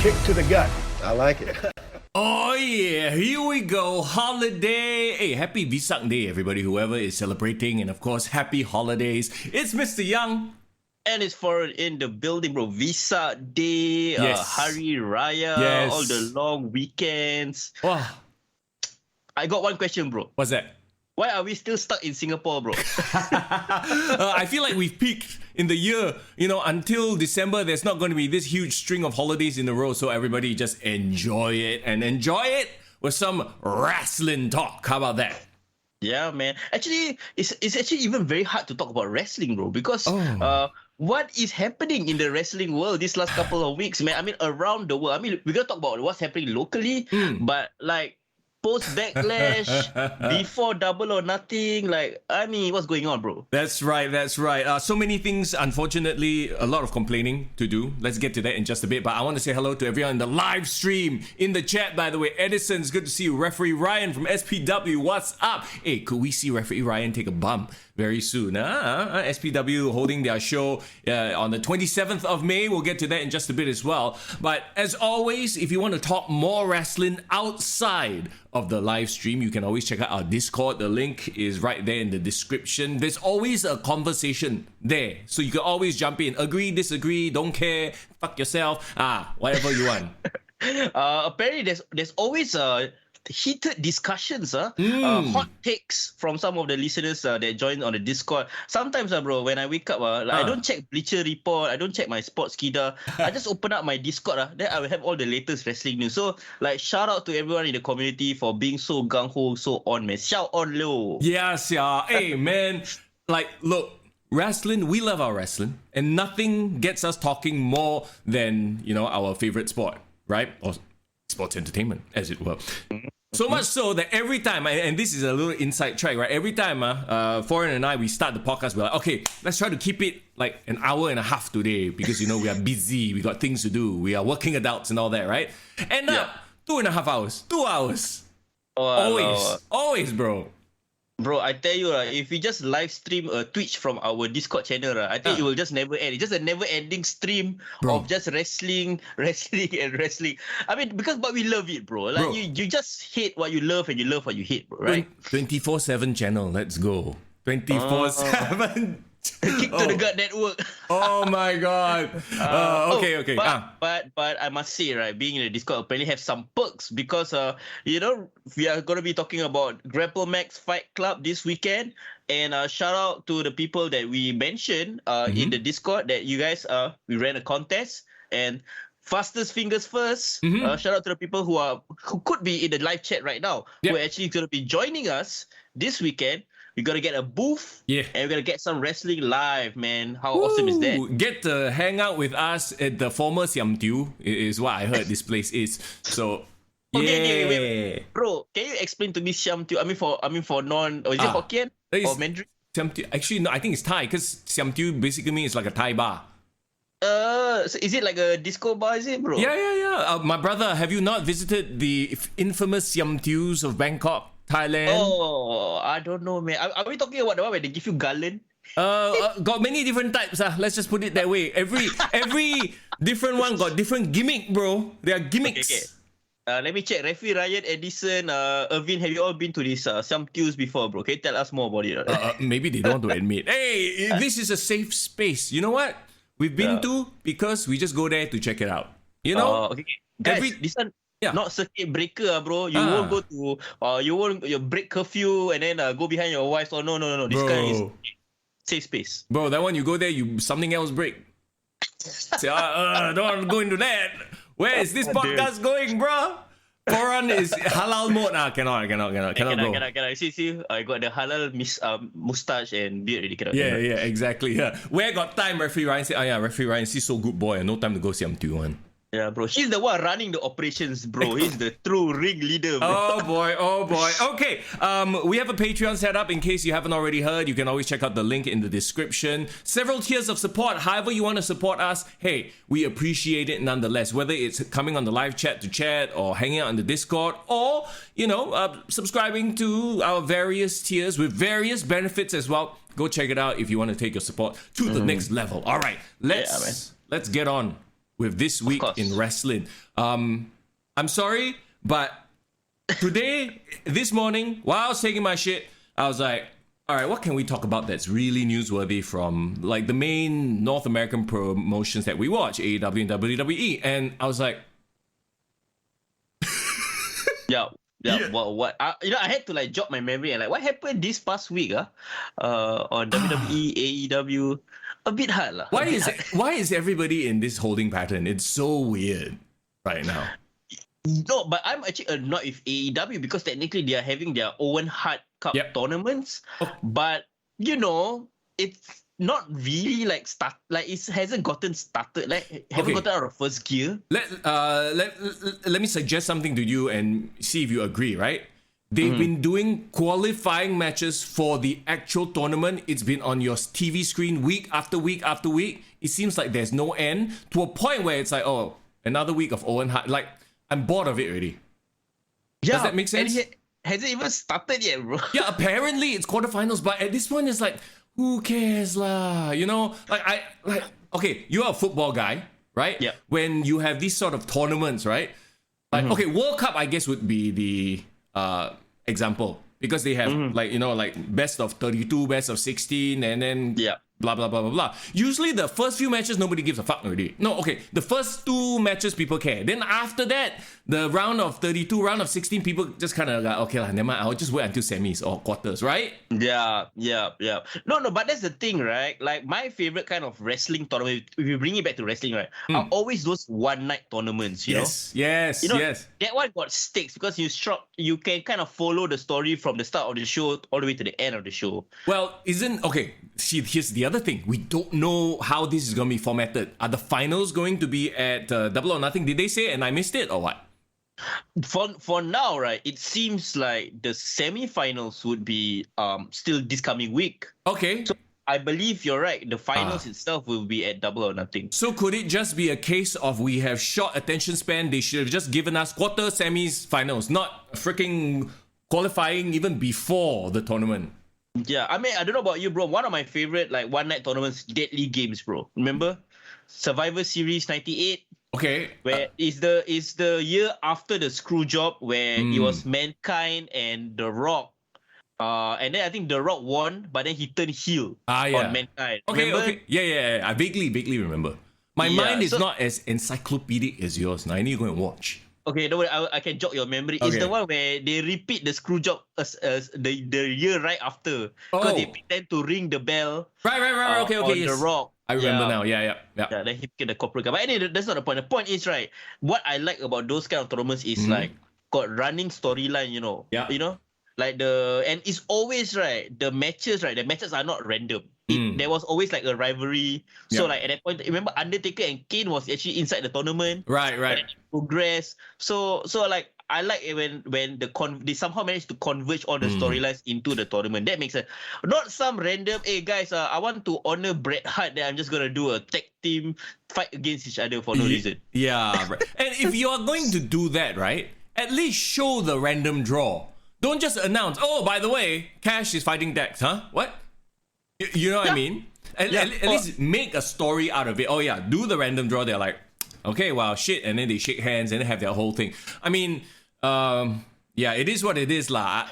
kick to the gut. I like it. Oh yeah, here we go. Holiday. Hey, happy Vesak Day, everybody, whoever is celebrating. And of course, happy holidays. It's Mister Young. And it's for in the building, bro. Visa Day, Yes. Hari Raya, Yes. all the long weekends. Wow. I got one question, bro. What's that? Why are we still stuck in Singapore, bro? I feel like we've peaked in the year. You know, until December, there's not going to be this huge string of holidays in a row. So everybody just enjoy it and enjoy it with some wrestling talk. How about that? Yeah, man. Actually, it's actually even very hard to talk about wrestling, bro, because what is happening in the wrestling world these last couple of weeks, man? I mean, around the world. I mean, we're gonna talk about what's happening locally, but like post backlash, before Double or Nothing, like I mean, what's going on, bro? That's right. So many things, unfortunately, a lot of complaining to do. Let's get to that in just a bit. But I want to say hello to everyone in the live stream, in the chat, by the way. Edison, it's good to see you. Referee Ryan from SPW, what's up? Hey, could we see Referee Ryan take a bump very soon? SPW holding their show on the 27th of May. We'll get to that in just a bit as well. But as always, if you want to talk more wrestling outside of the live stream, you can always check out our Discord. The link is right there in the description. There's always a conversation there, so you can always jump in. Agree, disagree, don't care, fuck yourself, whatever you want. Apparently, there's always heated discussions, hot takes from some of the listeners that join on the Discord. Sometimes, bro, when I wake up, I don't check Bleacher Report, I don't check my Sportskeeda. I just open up my Discord, then I will have all the latest wrestling news. So, like, shout out to everyone in the community for being so gung-ho, so on, man. Shout on low. Yes, yeah. Hey, man, like, look, wrestling, we love our wrestling, and nothing gets us talking more than, you know, our favorite sport, right? Or sports entertainment, as it were. So much so that every time, and this is a little inside track, right? Every time, Foreign and I, we start the podcast, we're like, okay, let's try to keep it like an hour and a half today because, you know, we are busy, we got things to do, we are working adults and all that, right? End up 2.5 hours, 2 hours. Always, bro. Bro, I tell you, if we just live stream a Twitch from our Discord channel, I think it will just never end. It's just a never-ending stream of just wrestling. I mean, but we love it, bro. Like you just hate what you love and you love what you hate, bro, right? 24/7 channel, let's go. 24/7. Kick to the gut network. Oh my god. Okay. But I must say, right, being in the Discord apparently have some perks because you know, we are going to be talking about GrappleMAX Fight Club this weekend, and shout out to the people that we mentioned in the Discord that you guys we ran a contest, and fastest fingers first. Shout out to the people who could be in the live chat right now, who are actually going to be joining us this weekend. We're going to get a booth, and we're going to get some wrestling live, man. How awesome is that? Get to hang out with us at the former Siam Tiu, is what I heard this place is. So, wait. Bro, can you explain to me Siam Tiu? I mean for non, or is it Hokkien or Mandarin? Siam Tiu, actually, no, I think it's Thai, because Siam Tiu basically means like a Thai bar. So is it like a disco bar, is it, bro? Yeah. My brother, have you not visited the infamous Siam Tius of Bangkok, Thailand? Oh, I don't know, man. Are we talking about the one where they give you garland? Got many different types. Let's just put it that way. Every different one got different gimmick, bro. They are gimmicks. Okay. Let me check. Referee Ryan, Edison, Irvin, have you all been to this some queues before, bro? Can you tell us more about it? Maybe they don't want to admit. Hey, this is a safe space. You know what? We've been to because we just go there to check it out. You know? Okay. Guys, this one not circuit breaker, bro. You won't go to you break curfew and then go behind your wife. Oh no. This guy is safe space. Bro, that one you go there, you something else break. Say, don't want to go into that. Where is this podcast going, bro? Foreign is halal mode. Cannot go. See, I got the halal mustache and beard already. Cannot. Yeah, exactly. Yeah. Where got time? Referee Ryan said, Referee Ryan, he's so good boy. No time to go Siam Tiu one. Yeah, bro. He's the one running the operations, bro. He's the true ring leader, bro. Oh boy. Okay. We have a Patreon set up in case you haven't already heard. You can always check out the link in the description. Several tiers of support. However you want to support us, hey, we appreciate it nonetheless. Whether it's coming on the live chat to chat or hanging out on the Discord or, subscribing to our various tiers with various benefits as well. Go check it out if you want to take your support to the next level. All right. Let's get on with this week in wrestling. I'm sorry, but this morning, while I was taking my shit, I was like, all right, what can we talk about that's really newsworthy from like the main North American promotions that we watch, AEW and WWE? And I was like, yeah. What? I had to like jog my memory and like what happened this past week? On WWE, AEW, a bit hard lah. Why is everybody in this holding pattern? It's so weird right now. No, but I'm actually annoyed with AEW because technically they are having their Owen Hart Cup tournaments, but it's not really like it hasn't gotten started. Like haven't gotten out of first gear. Let me suggest something to you and see if you agree. Right? They've been doing qualifying matches for the actual tournament. It's been on your TV screen week after week after week. It seems like there's no end to a point where it's like, oh, another week of Owen Hart. Like I'm bored of it already. Yeah, does that make sense? And hasn't even started yet, bro. Yeah, apparently it's quarterfinals, but at this point it's like, who cares lah? Okay, you're a football guy, right? Yeah. When you have these sort of tournaments, right? Like, okay, World Cup, I guess, would be the example because they have like best of 32, best of 16, and then blah blah blah blah blah. Usually the first few matches nobody gives a fuck already. No, okay, the first 2 matches people care. Then after that, the round of 32, round of 16, people just kind of like, okay lah, never mind, I'll just wait until semis or quarters, right? Yeah. No, but that's the thing, right? Like my favorite kind of wrestling tournament, if you bring it back to wrestling, right, are always those one night tournaments, you know? Yes. That one got stakes because you can kind of follow the story from the start of the show all the way to the end of the show. Well, here's the other thing. We don't know how this is going to be formatted. Are the finals going to be at Double or Nothing? Did they say and I missed it or what? For now, right, it seems like the semi-finals would be still this coming week. Okay. So I believe you're right. The finals itself will be at Double or Nothing. So could it just be a case of we have short attention span? They should have just given us quarter, semis, finals, not freaking qualifying even before the tournament. Yeah, I mean, I don't know about you, bro. One of my favorite like one night tournaments, Deadly Games, bro. Remember Survivor Series 98? Okay. Where is the year after the screw job where it was Mankind and The Rock. And then I think The Rock won, but then he turned heel on Mankind. Okay. Yeah. I vaguely remember. My mind is not as encyclopedic as yours. Now I need to go and watch. Okay, don't worry, I can jog your memory. Okay. It's the one where they repeat the screw job as the year right after. Because they pretend to ring the bell. Right. Okay, on yes. The Rock. I remember now. Yeah. Then he became the corporate guy. But anyway, that's not the point. The point is, right, what I like about those kind of tournaments is like got running storyline, you know. Yeah. You know? Like and it's always right, the matches are not random. There was always like a rivalry. So like at that point, remember Undertaker and Kane was actually inside the tournament. Right. And progress. So like I like it when they somehow managed to converge all the storylines into the tournament. That makes sense. Not some random, hey guys, I want to honor Bret Hart, that I'm just gonna do a tag team fight against each other for no reason. Yeah, right. And if you are going to do that, right, at least show the random draw. Don't just announce, oh, by the way, Cash is fighting Dax, huh? What? You know what I mean? At least make a story out of it. Oh yeah, do the random draw. They're like, okay, wow, shit. And then they shake hands and then have their whole thing. I mean, it is what it is lah.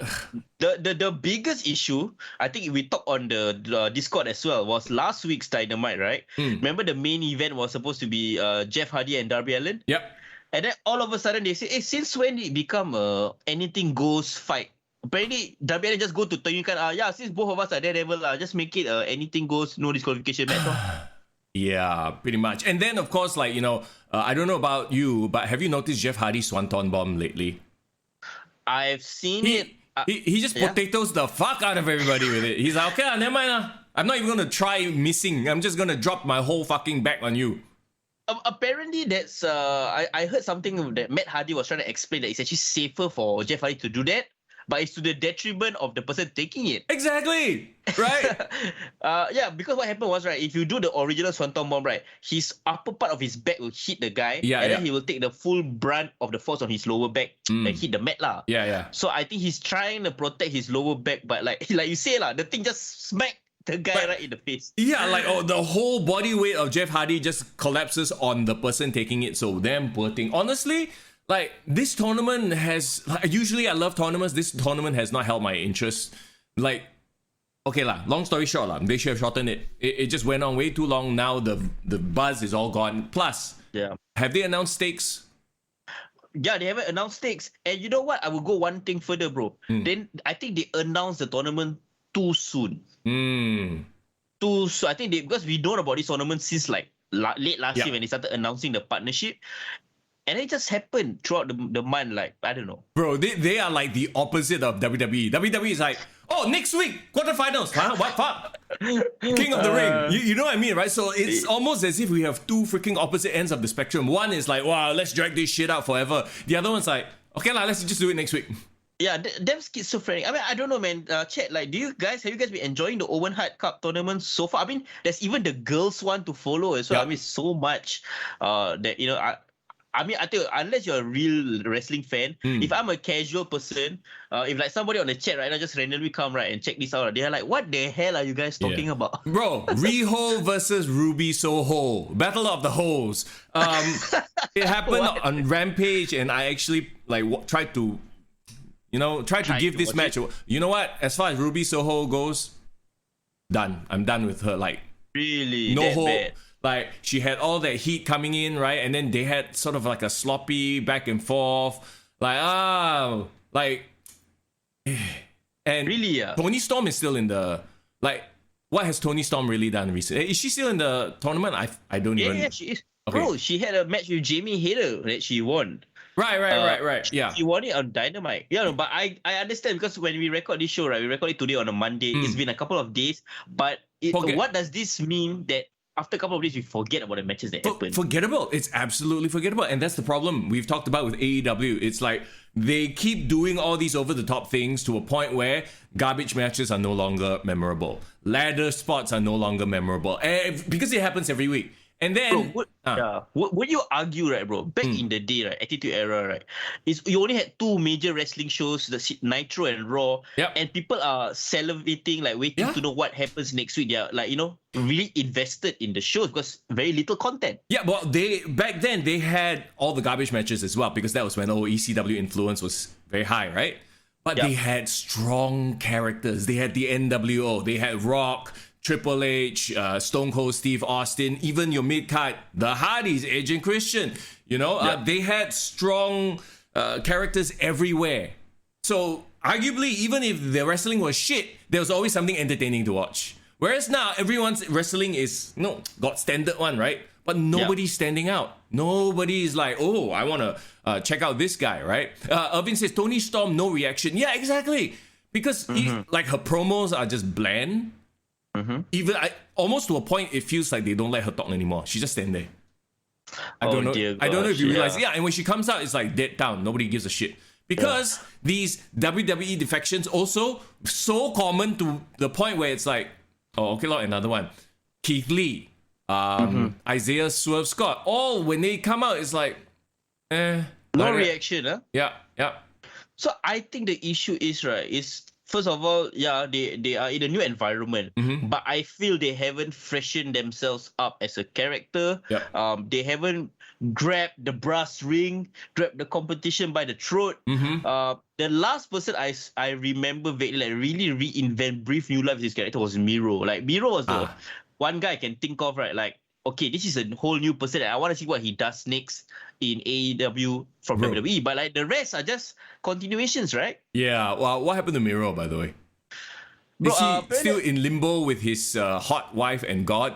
The biggest issue, I think we talked on the Discord as well, was last week's Dynamite, right? Remember the main event was supposed to be Jeff Hardy and Darby Allin? Yep. And then all of a sudden they say, hey, since when did it become a anything goes fight? Apparently, Darby Allin just go to Tony Khan, since both of us are Daredevil, just make it anything goes, no disqualification match. Yeah, pretty much. And then, of course, like, I don't know about you, but have you noticed Jeff Hardy's Swanton Bomb lately? I've seen it. He just potatoes the fuck out of everybody with it. He's like, okay, never mind. I'm not even going to try missing. I'm just going to drop my whole fucking back on you. Apparently, that's I heard something that Matt Hardy was trying to explain that it's actually safer for Jeff Hardy to do that, but it's to the detriment of the person taking it. Exactly, right? Because what happened was, right, if you do the original Swanton Bomb, right, his upper part of his back will hit the guy, then he will take the full brunt of the force on his lower back and hit the mat lah. Yeah. So I think he's trying to protect his lower back, but like you say lah, the thing just smack the guy right in the face. Yeah, like the whole body weight of Jeff Hardy just collapses on the person taking it. So damn poor thing. Honestly, like this tournament has. Usually I love tournaments. This tournament has not held my interest. Like, okay lah. Long story short lah, they should have shortened it. It just went on way too long. Now the buzz is all gone. Plus, have they announced stakes? Yeah, they haven't announced stakes. And you know what? I will go one thing further, bro. Then I think they announced the tournament too soon. Too soon. I think because we known about this tournament since like late last year when they started announcing the partnership. And it just happened throughout the month, like, I don't know. Bro, they are like the opposite of WWE. WWE is like, oh, next week, quarterfinals. Huh? What fuck? King of the Ring. You know what I mean, right? So it's almost as if we have two freaking opposite ends of the spectrum. One is like, wow, let's drag this shit out forever. The other one's like, okay lah, let's just do it next week. Yeah, them schizophrenic. I mean, I don't know, man. Chat, like, have you guys been enjoying the Owen Hart Cup tournament so far? I mean, there's even the girls one to follow as well. I mean, so much that, you know, I mean, I tell you, unless you're a real wrestling fan, if I'm a casual person, if like somebody on the chat right now just randomly come right and check this out, they're like, what the hell are you guys talking about? Bro, Riho versus Ruby Soho. Battle of the Hoes. It happened on Rampage, and I actually like tried to give this match. You know what? As far as Ruby Soho goes, done. I'm done with her. Like, really? No that hope. Bad? Like, she had all that heat coming in, right? And then they had sort of like a sloppy back and forth. Like, and really, Toni Storm is still in the, like, what has Toni Storm really done recently? Is she still in the tournament? I don't even. Yeah, she is. Okay. Bro, she had a match with Jamie Hayter that she won. Right. Yeah. She won it on Dynamite. Yeah, no, but I understand, because when we record this show, right, we record it today on a Monday. It's been a couple of days. But what does this mean that after a couple of days, we forget about the matches that happen? Forgettable. It's absolutely forgettable. And that's the problem we've talked about with AEW. It's like they keep doing all these over-the-top things to a point where garbage matches are no longer memorable. Ladder spots are no longer memorable. Because it happens every week. And then, bro, would you argue, right, bro? Back in the day, right, Attitude Era, right, you only had two major wrestling shows, the Nitro and Raw, and people are salivating, like waiting to know what happens next week. They're like, you know, really invested in the shows because very little content. Yeah, well, back then they had all the garbage matches as well, because that was when ECW influence was very high, right? But they had strong characters. They had the NWO. They had Rock, Triple H, Stone Cold Steve Austin, even your mid-card, the Hardys, Edge and Christian. You know, they had strong characters everywhere. So arguably, even if the wrestling was shit, there was always something entertaining to watch. Whereas now, everyone's wrestling is, got standard one, right? But nobody's standing out. Nobody is like, oh, I want to check out this guy, right? Irvin says, Toni Storm, no reaction. Yeah, exactly. Because like her promos are just bland. Even almost to a point, it feels like they don't let her talk anymore. She just stand there. I don't know if you realize. Yeah, and when she comes out, it's like dead down. Nobody gives a shit. Because these WWE defections also so common to the point where it's like, oh, okay, another one. Keith Lee, Isaiah Swerve Scott. All when they come out, it's like, no reaction, huh? Yeah. So I think the issue is, right, first of all, they are in a new environment, but I feel they haven't freshened themselves up as a character. They haven't grabbed the brass ring, grabbed the competition by the throat. The last person I remember vaguely, like, really breathe new life to his character was Miro. Like, Miro was the one guy I can think of, right? Like, okay, this is a whole new person. I want to see what he does next in AEW from WWE. But like the rest are just continuations, right? Yeah. Well, what happened to Miro, by the way? Is he still in limbo with his hot wife and God?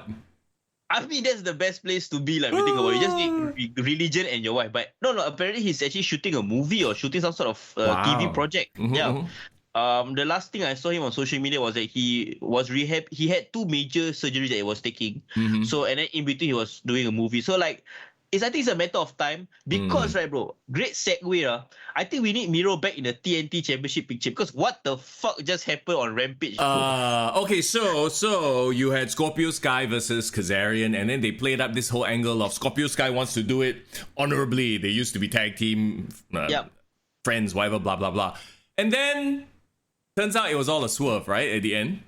I mean, that's the best place to be, like, we think about it. You just need religion and your wife. But no, apparently he's actually shooting a movie or shooting some sort of TV project. The last thing I saw him on social media was that he was rehab. He had two major surgeries that he was taking. So, and then in between he was doing a movie. So like, I think it's a matter of time because, right, bro, great segue. I think we need Miro back in the TNT Championship picture because what the fuck just happened on Rampage? Okay, so you had Scorpio Sky versus Kazarian, and then they played up this whole angle of Scorpio Sky wants to do it honorably. They used to be tag team friends, whatever, blah blah blah, and then turns out it was all a swerve, right? At the end.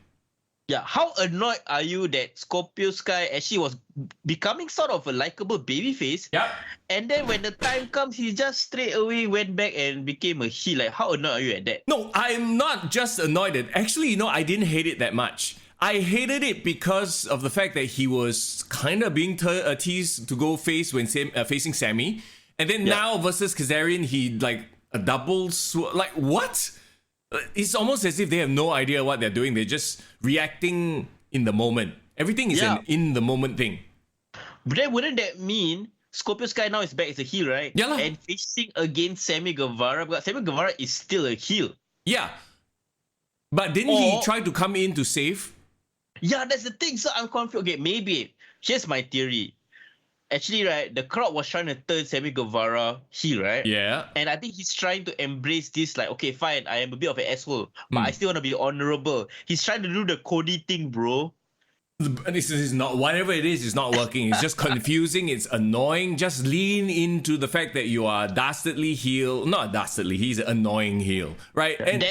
Yeah, how annoyed are you that Scorpio Sky actually was becoming sort of a likable babyface? Yep. And then when the time comes, he just straight away went back and became a heel. Like, how annoyed are you at that? No, I'm not just annoyed. Actually, I didn't hate it that much. I hated it because of the fact that he was kind of being teased to go face when facing Sammy. And then now versus Kazarian, he like a double like what? It's almost as if they have no idea what they're doing. They're just reacting in the moment. Everything is an in the moment thing. But then wouldn't that mean Scorpio Sky now is back as a heel, right? Yeah lah. And facing against Sammy Guevara, because Sammy Guevara is still a heel. Yeah. But didn't he try to come in to save? Yeah, that's the thing. So I'm confused. Okay, maybe. Here's my theory. Actually, right, the crowd was trying to turn Sammy Guevara heel, right? Yeah. And I think he's trying to embrace this, like, okay, fine, I am a bit of an asshole, but I still want to be honorable. He's trying to do the Cody thing, bro. This is not, whatever it is, it's not working. It's just confusing. It's annoying. Just lean into the fact that you are dastardly heel. Not dastardly, he's an annoying heel, right? And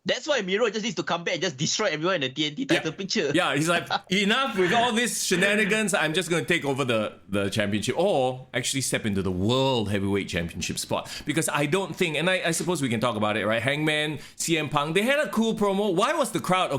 that's why Miro just needs to come back and just destroy everyone in the TNT title picture. Yeah, he's like, enough with all this shenanigans. I'm just going to take over the championship, or actually step into the World Heavyweight Championship spot. Because I don't think, and I suppose we can talk about it, right? Hangman, CM Punk, they had a cool promo. Why was the crowd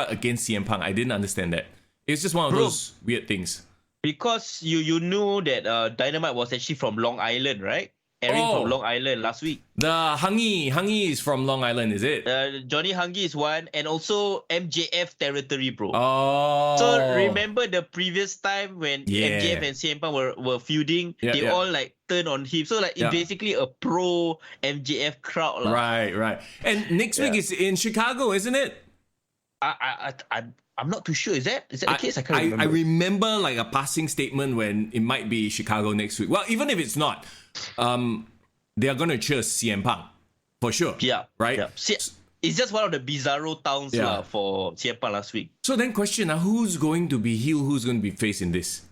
against CM Punk? I didn't understand that. It's just one of those weird things. Because you knew that Dynamite was actually from Long Island, right? Airing from Long Island last week. The Hangi is from Long Island, is it? Johnny Hangi is one, and also MJF territory, bro. Oh. So remember the previous time when MJF and CM Punk were feuding, they all like turned on him. So like it's basically a pro MJF crowd. Right. And next week is in Chicago, isn't it? I'm not too sure. Is that the case? I can't remember. I remember like a passing statement when it might be Chicago next week. Well, even if it's not, they are going to cheer CM Punk for sure. Yeah. Right? Yeah. It's just one of the bizarro towns for CM Punk last week. So then question, who's going to be heel? Who's going to be face in this?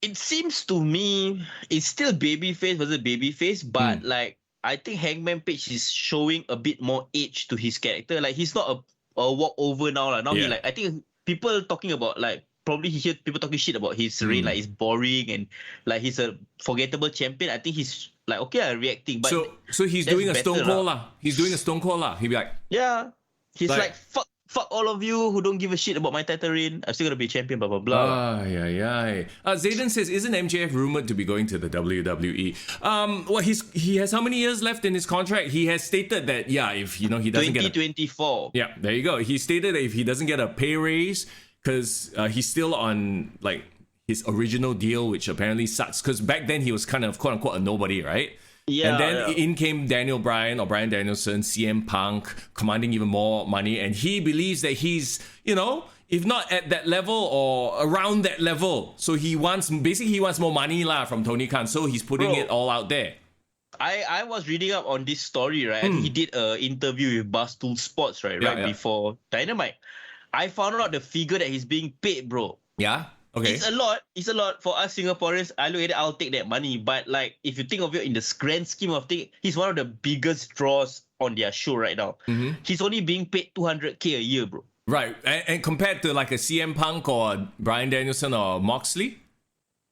It seems to me it's still babyface versus babyface, but like I think Hangman Page is showing a bit more age to his character. Like he's not a walkover now. Now he like, I think people talking about like, probably he hear people talking shit about his reign, like he's boring and like he's a forgettable champion. I think he's like, okay, reacting. But so he's doing a Stone Cold lah. He's doing a Stone Cold lah. He'll be like, he's like fuck all of you who don't give a shit about my title reign. I'm still gonna be champion, blah blah blah. Zayden says, isn't MJF rumored to be going to the WWE? Well, he has how many years left in his contract? He has stated that if he doesn't get 2024. Yeah, there you go. He stated that if he doesn't get a pay raise, because he's still on like his original deal, which apparently sucks. Because back then he was kind of quote unquote a nobody, right? Yeah. And then in came Daniel Bryan or Bryan Danielson, CM Punk, commanding even more money, and he believes that he's if not at that level or around that level, so he wants more money lah from Tony Khan. So he's putting it all out there. I was reading up on this story, right? And he did an interview with Barstool Sports, right before Dynamite. I found out the figure that he's being paid, bro. Yeah? Okay. It's a lot for us Singaporeans. I look at it, I'll take that money. But like, if you think of it in the grand scheme of things, he's one of the biggest draws on their show right now. He's only being paid 200k a year, bro. Right. And compared to like a CM Punk or Bryan Danielson or Moxley?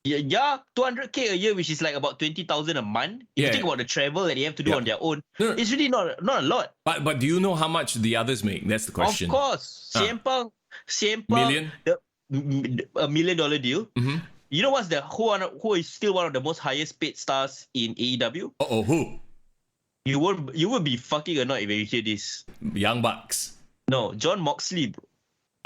Yeah, 200k a year, which is like about 20,000 a month. If you think about the travel that they have to do on their own, it's really not a lot. But do you know how much the others make? That's the question. Of course. CM Punk, million? $1 million deal. You know what's who is still one of the most highest paid stars in AEW? Who? You would be fucking annoyed when you hear this. Young Bucks. No, John Moxley, bro.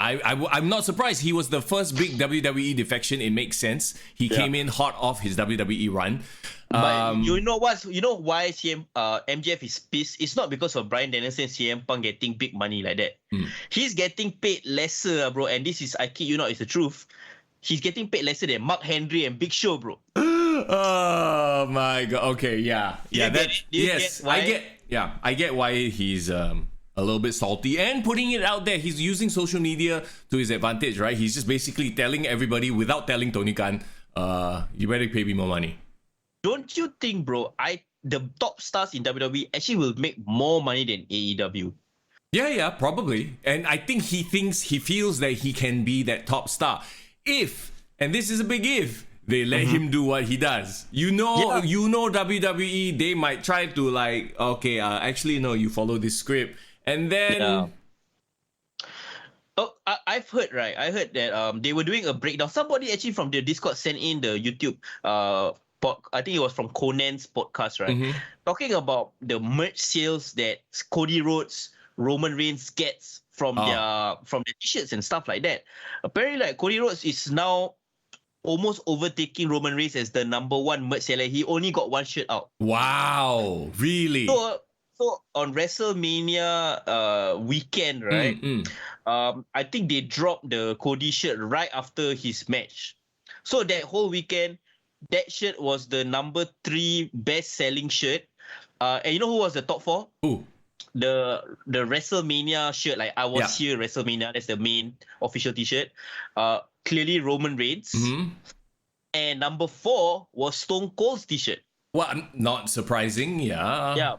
I'm not surprised. He was the first big WWE defection. It makes sense. He came in hot off his WWE run. But you know why MJF is pissed? It's not because of Bryan Danielson and CM Punk getting big money like that. He's getting paid lesser, bro. And this is, I kid you not, it's the truth. He's getting paid lesser than Mark Henry and Big Show, bro. Oh my god. Okay, yeah. I get why he's a little bit salty and putting it out there. He's using social media to his advantage, right? He's just basically telling everybody without telling Tony Khan, you better pay me more money. Don't you think, bro, the top stars in WWE actually will make more money than AEW? Yeah, probably. And I think he feels that he can be that top star. If, and this is a big if, they let him do what he does. You know WWE, they might try to like, okay, actually, no, you follow this script. And then... Yeah. Oh, I've heard, right? I heard that they were doing a breakdown. Somebody actually from the Discord sent in the YouTube I think it was from Conan's podcast, right? Talking about the merch sales that Cody Rhodes, Roman Reigns gets from their t-shirts and stuff like that. Apparently, like Cody Rhodes is now almost overtaking Roman Reigns as the #1 merch seller. He only got one shirt out. Wow, really? So on WrestleMania weekend, right? I think they dropped the Cody shirt right after his match. So that whole weekend, that shirt was the #3 best-selling shirt. And you know who was the top 4? Who? The WrestleMania shirt, like I was here WrestleMania. That's the main official T-shirt. Clearly Roman Reigns. And #4 was Stone Cold's T-shirt. Well, not surprising, yeah. Yeah.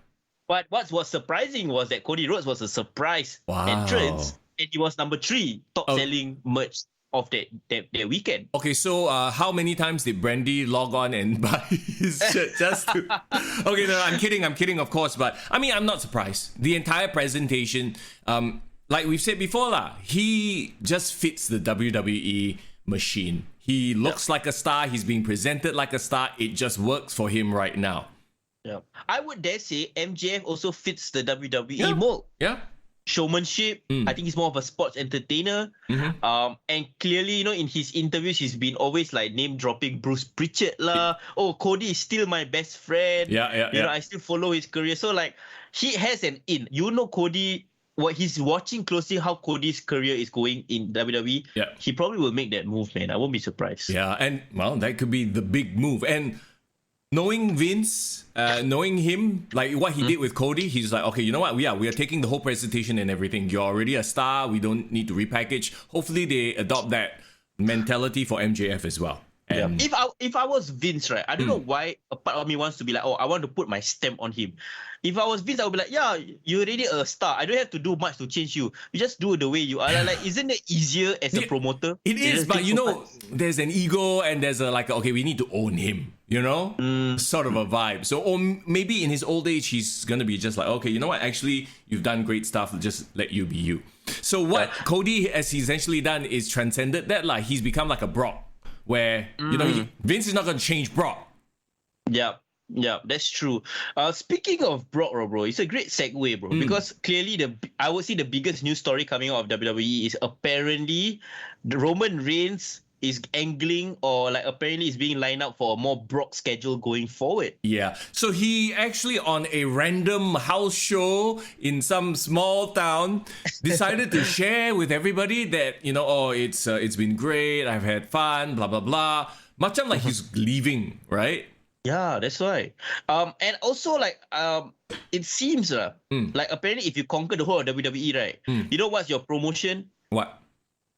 But what was surprising was that Cody Rhodes was a surprise entrance, and he was #3 top-selling merch of that weekend. Okay, so how many times did Brandy log on and buy his shirt just to... Okay, no, I'm kidding, of course, but I mean, I'm not surprised. The entire presentation, like we've said before, he just fits the WWE machine. He looks like a star, he's being presented like a star, it just works for him right now. Yeah, I would dare say MJF also fits the WWE mold. Yeah. Showmanship. I think he's more of a sports entertainer. And clearly, in his interviews, he's been always like name dropping Bruce Pritchard lah. Oh, Cody is still my best friend. Yeah. I still follow his career. So like, he has an in. Cody. What he's watching closely, how Cody's career is going in WWE. Yeah. He probably will make that move, man. I won't be surprised. Yeah, and well, that could be the big move. And knowing Vince, knowing him, like what he did with Cody, he's like, okay, you know what? We are taking the whole presentation and everything. You're already a star. We don't need to repackage. Hopefully, they adopt that mentality for MJF as well. And if I was Vince, right, I don't know why a part of me wants to be like, oh, I want to put my stamp on him. If I was Vince, I would be like, yeah, you're already a star. I don't have to do much to change you. You just do it the way you are. Like, isn't it easier as a promoter? It is, but there's an ego and there's okay, we need to own him, sort of a vibe. So, or maybe in his old age, he's going to be just like, okay, you know what? Actually, you've done great stuff. Just let you be you. So what Cody has essentially done is transcended that. Like, he's become like a Brock where, Vince is not going to change Brock. Yeah, that's true. Speaking of Brock, bro, it's a great segue, bro, because clearly I would say the biggest news story coming out of WWE is apparently the Roman Reigns is angling or like apparently is being lined up for a more Brock schedule going forward. Yeah, so he actually on a random house show in some small town decided to share with everybody that, it's been great, I've had fun, blah, blah, blah. Macam like he's leaving, right? Yeah, that's why. And also like it seems like apparently if you conquer the whole of WWE, right? You know what's your promotion? What?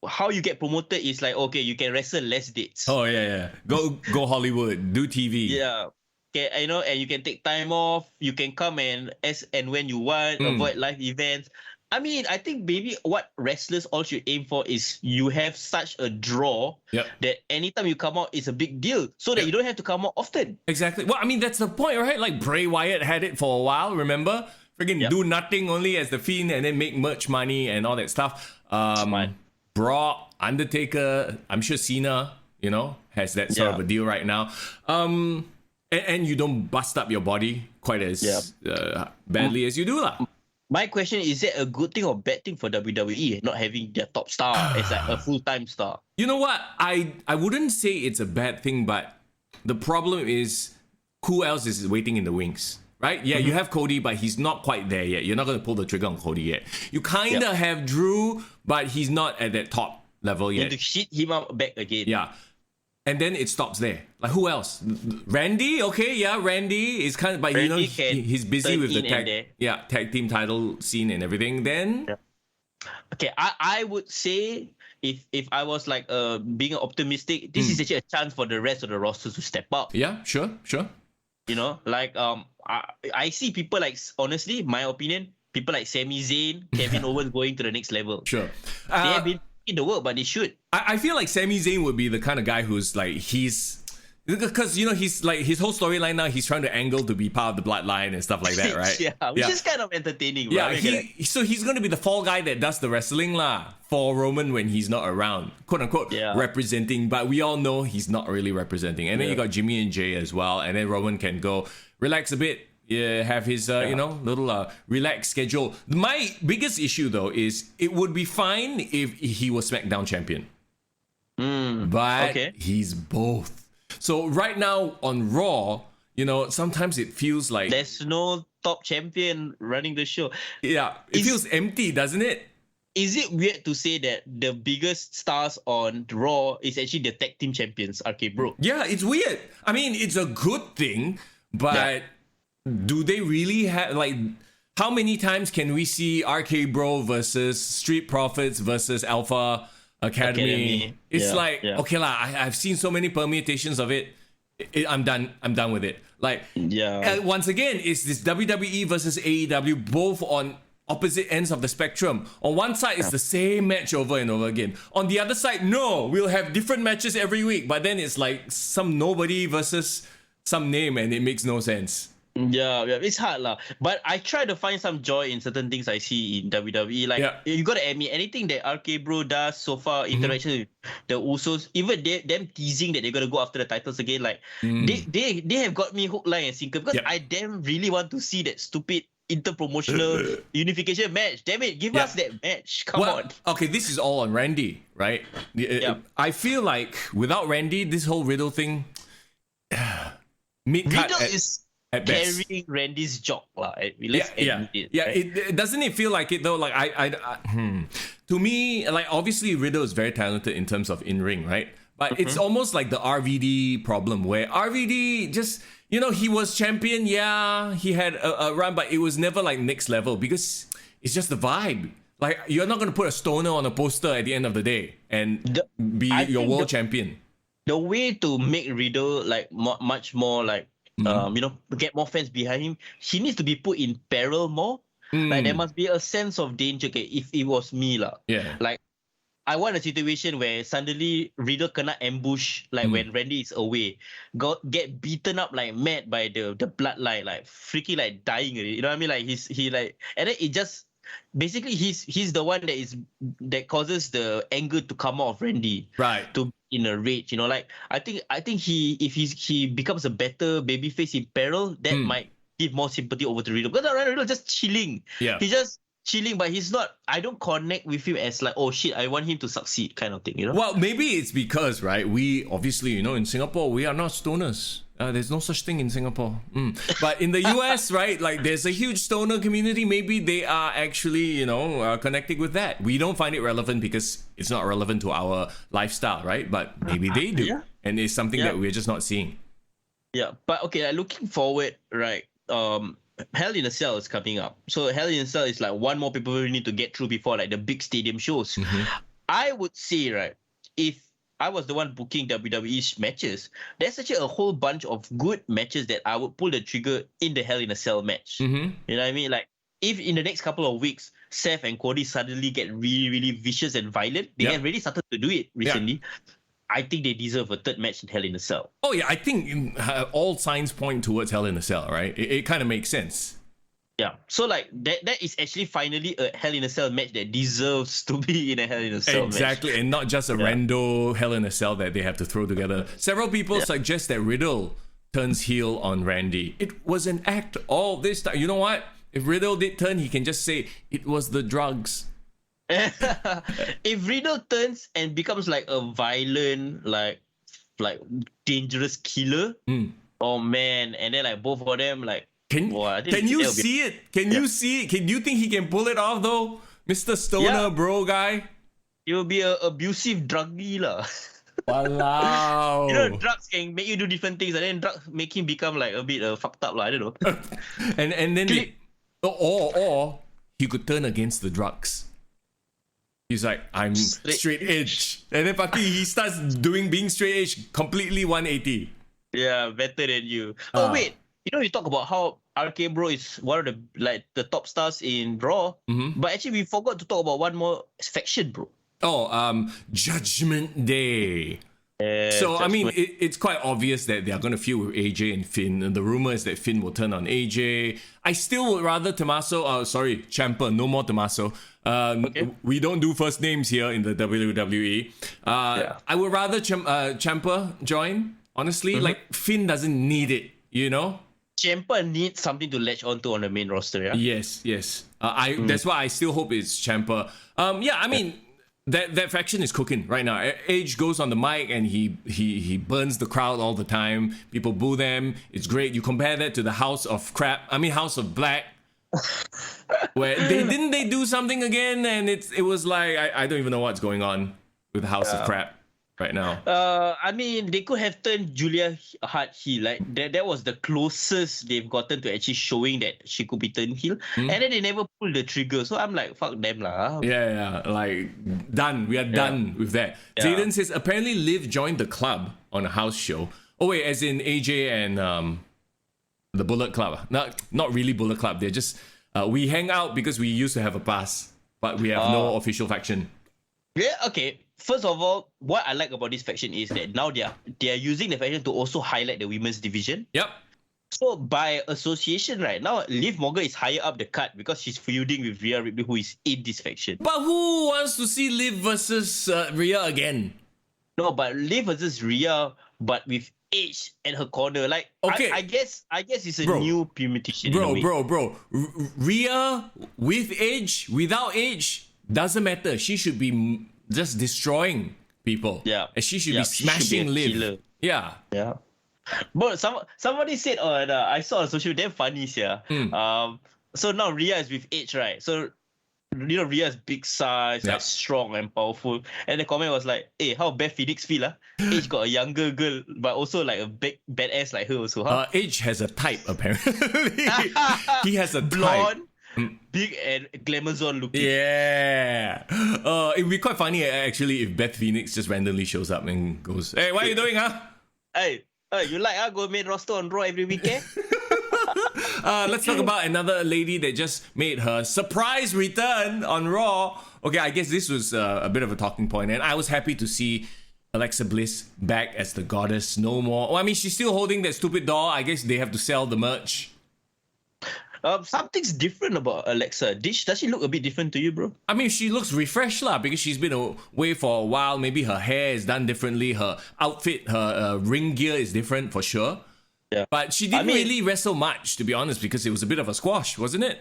How you get promoted is like, okay, you can wrestle less dates. Oh yeah. Go Hollywood, do TV. Yeah. Okay, and you can take time off. You can come and as and when you want, avoid live events. I mean, I think maybe what wrestlers all should aim for is you have such a draw that anytime you come out, it's a big deal so that you don't have to come out often. Exactly. Well, I mean, that's the point, right? Like Bray Wyatt had it for a while, remember? Freaking do nothing only as the Fiend and then make merch money and all that stuff. Brock, Undertaker, I'm sure Cena, has that sort of a deal right now. And you don't bust up your body quite as badly as you do lah. My question is that a good thing or bad thing for WWE not having their top star as like a full-time star? You know what? I wouldn't say it's a bad thing, but the problem is who else is waiting in the wings, right? Yeah, you have Cody, but he's not quite there yet. You're not going to pull the trigger on Cody yet. You kind of have Drew, but he's not at that top level yet. You have to shit him up back again. Yeah. And then it stops there. Like, who else? Randy? Okay, yeah, Randy is kind of... But, he's busy with the tag team title scene and everything. Then... Yeah. Okay, I would say if I was like being optimistic, this is actually a chance for the rest of the roster to step up. Yeah, sure. Like, I see people like... Honestly, my opinion, people like Sami Zayn, Kevin Owens going to the next level. Sure. They have been in the work, but they should. I feel like Sami Zayn would be the kind of guy who's like, because he's like, his whole storyline now, he's trying to angle to be part of the bloodline and stuff like that, right? Which is kind of entertaining. Bro. Yeah, so he's going to be the fall guy that does the wrestling lah for Roman when he's not around, quote unquote, representing. But we all know he's not really representing. And then you got Jimmy and Jay as well, and then Roman can go relax a bit. Yeah, have his little relaxed schedule. My biggest issue though is it would be fine if he was SmackDown champion, but he's both. So right now on Raw, sometimes it feels like there's no top champion running the show. Yeah, it feels empty, doesn't it? Is it weird to say that the biggest stars on Raw is actually the tag team champions, RK Bro? Yeah, it's weird. I mean, it's a good thing, but do they really have, like, how many times can we see RK Bro versus Street Profits versus Alpha Academy? It's okay lah. I've seen so many permutations of it. I'm done with it. Like, once again, it's this WWE versus AEW, both on opposite ends of the spectrum. On one side, it's the same match over and over again. On the other side, no, we'll have different matches every week. But then it's like some nobody versus some name, and it makes no sense. Yeah, it's hard lah. But I try to find some joy in certain things I see in WWE. Like, you gotta admit, anything that RK Bro does so far, interaction with the Usos, even them teasing that they're gonna go after the titles again, like they have got me hook, line, and sinker, because I damn really want to see that stupid inter-promotional unification match. Damn it, give us that match. Come on. Okay, this is all on Randy, right? I feel like without Randy, this whole Riddle thing, Riddle is carrying Randy's job lah. Let's admit it. Yeah. It doesn't it feel like it though? Like to me, like, obviously Riddle is very talented in terms of in-ring, right? But it's almost like the RVD problem, where RVD just, he was champion. Yeah, he had a run, but it was never like next level, because it's just the vibe. Like, you're not gonna put a stoner on a poster at the end of the day and be your world champion. The way to make Riddle like much more like get more fans behind him, he needs to be put in peril more. Like, there must be a sense of danger. Okay, if it was me lah, like, I want a situation where suddenly Riddle kena ambush, like when Randy is away, get beaten up like mad by the bloodline, like freaking like dying already. You know what I mean? Like, he like, and then it just basically he's the one that causes the anger to come out of Randy, right? To in a rage, like, I think if he becomes a better babyface in peril, that might give more sympathy over to Riddle, because Riddle just chilling. He's just chilling, but he's not. I don't connect with him as like, oh shit, I want him to succeed kind of thing. Well, maybe it's because, right, we obviously, in Singapore, we are not stoners. There's no such thing in Singapore. But in the US, right, like, there's a huge stoner community. Maybe they are actually, connecting with that. We don't find it relevant because it's not relevant to our lifestyle, right? But maybe they do. And it's something that we're just not seeing. Yeah, but okay, like, looking forward, right, Hell in a Cell is coming up. So Hell in a Cell is like one more people we need to get through before like the big stadium shows. I would say, right, if I was the one booking WWE matches, there's actually a whole bunch of good matches that I would pull the trigger in the Hell in a Cell match. You know what I mean? Like, if in the next couple of weeks, Seth and Cody suddenly get really, really vicious and violent, they have already started to do it recently. I think they deserve a third match in Hell in a Cell. Oh yeah, I think all signs point towards Hell in a Cell, right? It kind of makes sense. Yeah, so like that is actually finally a Hell in a Cell match that deserves to be in a Hell in a Cell match. Exactly, and not just a rando Hell in a Cell that they have to throw together. Several people suggest that Riddle turns heel on Randy. It was an act all this time. You know what? If Riddle did turn, he can just say it was the drugs. If Riddle turns and becomes like a violent, like dangerous killer, oh man, and then like both of them like. Can you see it? Can you see it? Can you think he can pull it off though, Mr. Stoner bro guy? He will be an abusive druggie lah. Wow. Drugs can make you do different things, and then drugs make him become like a bit fucked up lah. I don't know. and then or he could turn against the drugs. He's like, I'm straight edge, and then he starts being straight edge completely 180. Yeah, better than you. Oh wait. You talk about how RK Bro is one of the top stars in Raw. But actually, we forgot to talk about one more faction, bro. Oh, Judgment Day. So, I mean, it's quite obvious that they are going to feud with AJ and Finn. And the rumor is that Finn will turn on AJ. I still would rather Ciampa, no more Tommaso. We don't do first names here in the WWE. I would rather Ciampa join, honestly. Like, Finn doesn't need it, you know? Ciampa needs something to latch onto on the main roster, yeah? Yes. That's why I still hope it's Ciampa. I mean... That faction is cooking right now. Edge goes on the mic and he burns the crowd all the time. People boo them. It's great. You compare that to the House of Black, where they do something again, and it was like I don't even know what's going on with the House of Crap right now. I mean, they could have turned Julia Hart heel. Like that was the closest they've gotten to actually showing that she could be turned heel, and then they never pulled the trigger. So I'm like, fuck them lah. Yeah, like done. We are done with that. Yeah. Zayden says apparently Liv joined the club on a house show. Oh wait, as in AJ and the Bullet Club. Not really Bullet Club. They're just we hang out because we used to have a pass, but we have no official faction. Yeah. Okay. First of all, what I like about this faction is that now they are using the faction to also highlight the women's division. Yep. So by association, right now, Liv Morgan is higher up the card because she's feuding with Rhea Ripley, who is in this faction. But who wants to see Liv versus Rhea again? No, but Liv versus Rhea, but with Edge at her corner. Like, okay. I guess it's a new permutation. Bro. Rhea with Edge, without Edge, doesn't matter. She should be just destroying people. Yeah. And she should be smashing Liv. Yeah. But somebody said I saw on social media, damn funny here. So now Rhea is with Edge, right? So you know Rhea's big size, like strong and powerful. And the comment was like, hey, how Beth Phoenix feel? Edge got a younger girl, but also like a big badass like her also. Edge has a type apparently. He has a blonde. Big and glamazon looking. Yeah. It'd be quite funny actually if Beth Phoenix just randomly shows up and goes, hey, what are you doing, huh? Hey, you like go main roster on Raw every weekend? Let's talk about another lady that just made her surprise return on Raw. Okay, I guess this was a bit of a talking point, and I was happy to see Alexa Bliss back as the goddess no more. Well, I mean, she's still holding that stupid doll. I guess they have to sell the merch. Something's different about Alexa. Does she look a bit different to you, bro? I mean, she looks refreshed lah because she's been away for a while. Maybe her hair is done differently. Her outfit, her ring gear is different for sure. Yeah. But she didn't really wrestle much, to be honest, because it was a bit of a squash, wasn't it?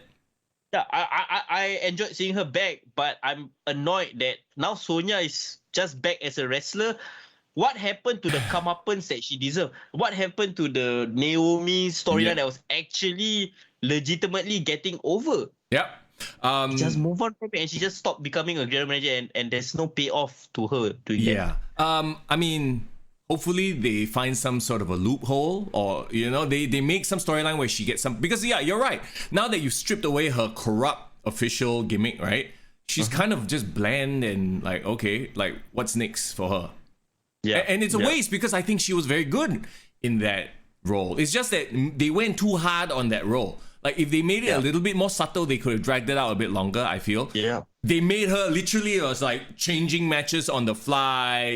Yeah, I enjoyed seeing her back, but I'm annoyed that now Sonya is just back as a wrestler. What happened to the comeuppance that she deserved? What happened to the Naomi storyline that was actually legitimately getting over? Yep. Just move on from it, and she just stopped becoming a general manager, and there's no payoff to her. I mean, hopefully they find some sort of a loophole, or they make some storyline where she gets some, because you're right, now that you've stripped away her corrupt official gimmick, right, she's kind of just bland and like, okay, like what's next for her? And it's a waste because I think she was very good in that role. It's just that they went too hard on that role. Like, if they made it a little bit more subtle, they could have dragged it out a bit longer, I feel. Yeah. They made her literally, it was like changing matches on the fly,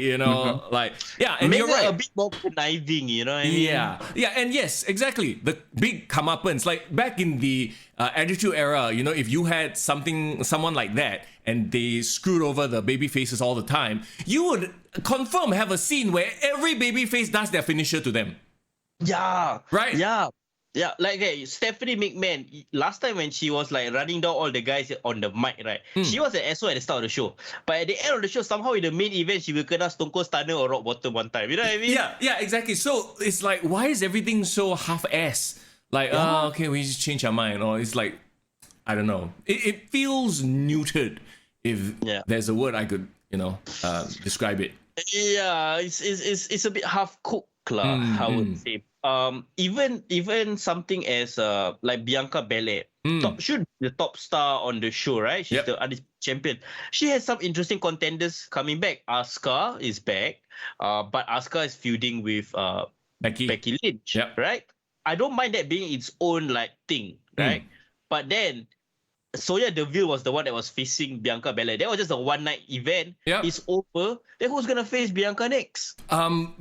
like, and made you're her right. a bit more conniving, you know what I mean? Yeah, and yes, exactly. The big comeuppance, like back in the Attitude Era, if you had someone like that, and they screwed over the baby faces all the time, you would confirm have a scene where every baby face does their finisher to them. Yeah. Right? Yeah, like Stephanie McMahon, last time when she was like running down all the guys on the mic, right? She was an asshole at the start of the show. But at the end of the show, somehow in the main event, she will kena Stone Cold Stunner or Rock Bottom one time. You know what I mean? Yeah, exactly. So it's like, why is everything so half-ass? Like, okay, we just change our mind. Or it's like, I don't know. It feels neutered, if there's a word I could, describe it. Yeah, it's a bit half-cooked, I would say. Even something as like Bianca Belair, should be the top star on the show, right? She's the undisputed champion. She has some interesting contenders coming back. Asuka is back, but Asuka is feuding with Becky Lynch, right? I don't mind that being its own like thing, right? But then Sonya Deville was the one that was facing Bianca Belair. That was just a one night event. Yep. It's over. Then who's gonna face Bianca next?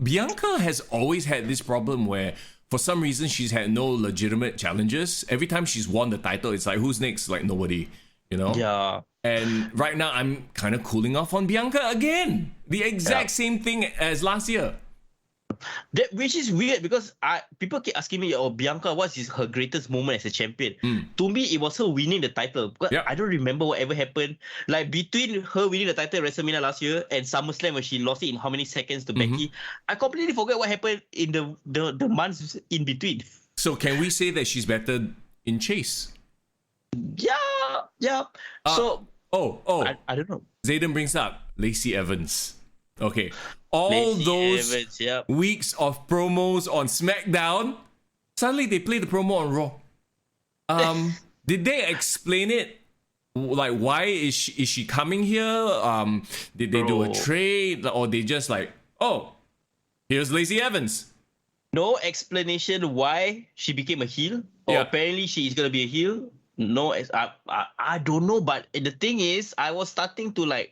Bianca has always had this problem where, for some reason, she's had no legitimate challenges. Every time she's won the title, it's like, who's next? Like, nobody, you know? Yeah. And right now, I'm kind of cooling off on Bianca again. The exact same thing as last year. That, which is weird because people keep asking me, oh, Bianca, what's her greatest moment as a champion? To me, it was her winning the title. Because I don't remember whatever happened. Like between her winning the title at WrestleMania last year and SummerSlam when she lost it in how many seconds to Becky, I completely forget what happened in the months in between. So can we say that she's better in chase? Yeah. So I don't know. Zayden brings up Lacey Evans. Okay. All those weeks of promos on SmackDown, suddenly they play the promo on Raw. Did they explain it? Like, why is she coming here? Did they do a trade? Or they just like, oh, here's Lacey Evans. No explanation why she became a heel. Or apparently she is going to be a heel. No, I don't know. But the thing is, I was starting to like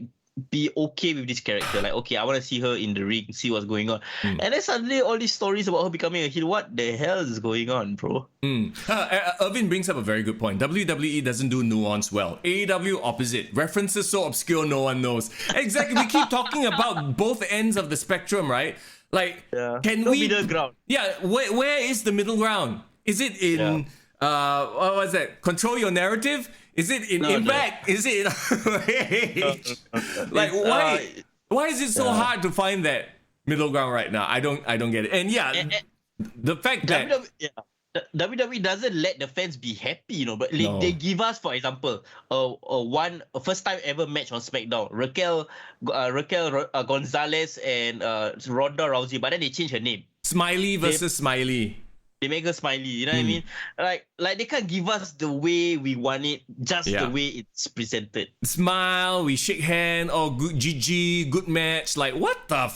be okay with this character. Like, okay, I want to see her in the ring, see what's going on. And then suddenly all these stories about her becoming a heel. What the hell is going on, bro? Irvin brings up a very good point. WWE doesn't do nuance well. AEW opposite. References so obscure no one knows. Exactly. We keep talking about both ends of the spectrum, right? Like, can we... middle ground. Yeah, where is the middle ground? Is it in... what was that? Control your narrative? Is it in Impact? Is it in like why is it so hard to find that middle ground right now? I don't get it. And the fact that WWE doesn't let the fans be happy, you know, but they give us, for example, a first time ever match on SmackDown. Raquel Gonzalez and Ronda Rousey, but then they change her name. Smiley versus Smiley. They make her smiley, you know what I mean? Like they can't give us the way we want it, just the way it's presented. Smile, we shake hand, good GG, good match. Like, what the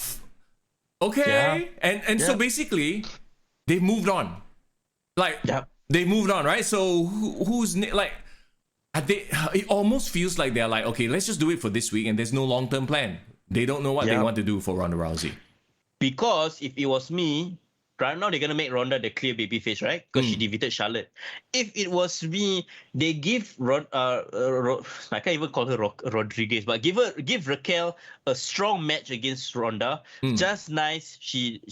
okay. And so basically, they moved on. Like, they moved on, right? So who's like, it almost feels like they're like, okay, let's just do it for this week, and there's no long-term plan. They don't know what they want to do for Ronda Rousey. Because if it was me, right now they're gonna make Ronda the clear babyface, right? Because she defeated Charlotte. If it was me, they give I can't even call her Rodriguez, but give Raquel a strong match against Ronda. Just nice. She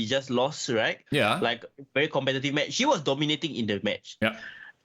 just lost, right? Yeah. Like very competitive match. She was dominating in the match. Yeah.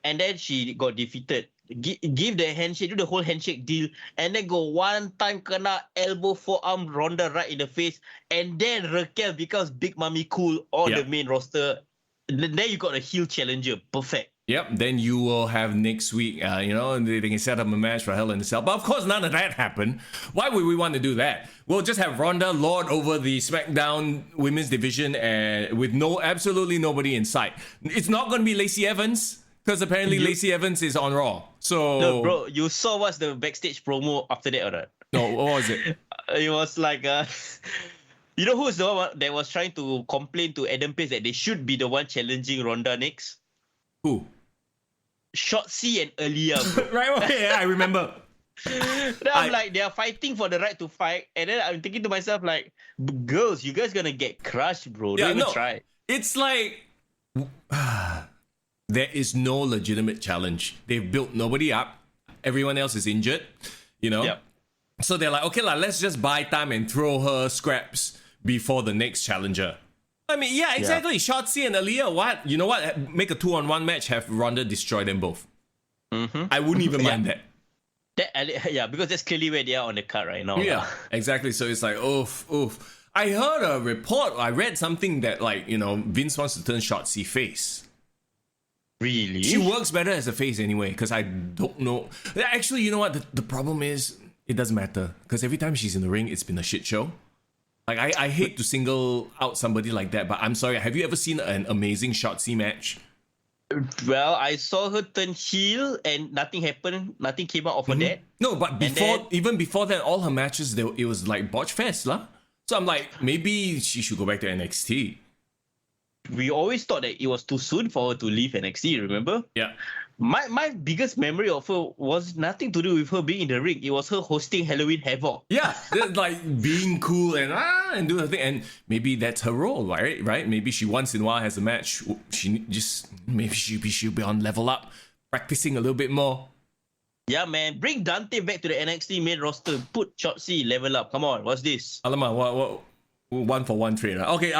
And then she got defeated. Give the handshake, do the whole handshake deal, and then go one time kena elbow forearm Ronda right in the face, and then Raquel becomes Big Mommy Cool on the main roster. Then you got a heel challenger. Perfect. Yep. Then you will have next week, they can set up a match for Hell in a Cell. But of course, none of that happened. Why would we want to do that? We'll just have Ronda lord over the SmackDown women's division and with absolutely nobody in sight. It's not going to be Lacey Evans. Because apparently Lacey Evans is on Raw. So no, bro, you saw what's the backstage promo after that or not? No, what was it? It was like you know who's the one that was trying to complain to Adam Pearce that they should be the one challenging Ronda next? Who? Shotzi and Aaliyah. Right, okay, I remember. Then I'm like, they are fighting for the right to fight, and then I'm thinking to myself like, girls, you guys gonna get crushed, bro. Don't even try. It's like there is no legitimate challenge. They've built nobody up. Everyone else is injured, you know? Yep. So they're like, okay, let's just buy time and throw her scraps before the next challenger. I mean, yeah, exactly. Shotzi and Aaliyah, what? You know what? Make a 2-on-1 match, have Ronda destroy them both. I wouldn't even mind that. Because that's clearly where they are on the card right now. Yeah, exactly. So it's like, oof. I heard a report, I read something that Vince wants to turn Shotzi face. Really? She works better as a face anyway, because I don't know. Actually, you know what? The problem is, it doesn't matter. Because every time she's in the ring, it's been a shit show. Like, I hate to single out somebody like that, but I'm sorry. Have you ever seen an amazing Shotzi match? Well, I saw her turn heel and nothing happened. Nothing came out of that. No, but even before that, all her matches, it was like botch fest, lah. So I'm like, maybe she should go back to NXT. we always thought that it was too soon for her to leave NXT. Remember? Yeah. My biggest memory of her was nothing to do with her being in the ring. It was her hosting Halloween Havoc. Yeah, like being cool and do her thing, and maybe that's her role, right? Right? Maybe she once in a while has a match. Maybe she'll be on Level Up, practicing a little bit more. Yeah, man. Bring Dante back to the NXT main roster. Put Shotzi Level Up. Come on, what's this? Alamak, what 1-for-1 trade? Right? Okay.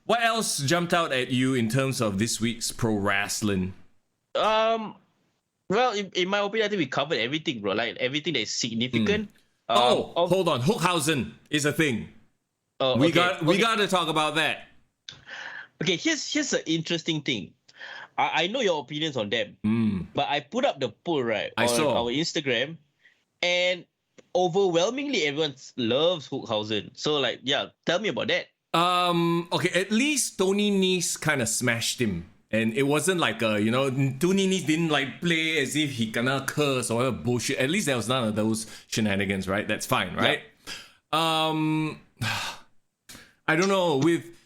What else jumped out at you in terms of this week's pro wrestling? Well, in my opinion, I think we covered everything, bro. Like everything that is significant. Hold on. Hookhausen is a thing. We got to talk about that. Okay, here's an interesting thing. I know your opinions on them, but I put up the poll on our Instagram, and overwhelmingly everyone loves Hookhausen. So like, yeah, tell me about that. Okay, at least Tony Nese kind of smashed him. And it wasn't like Tony Nese didn't like play as if he gonna curse or whatever bullshit. At least there was none of those shenanigans, right? That's fine, right? Yeah. I don't know.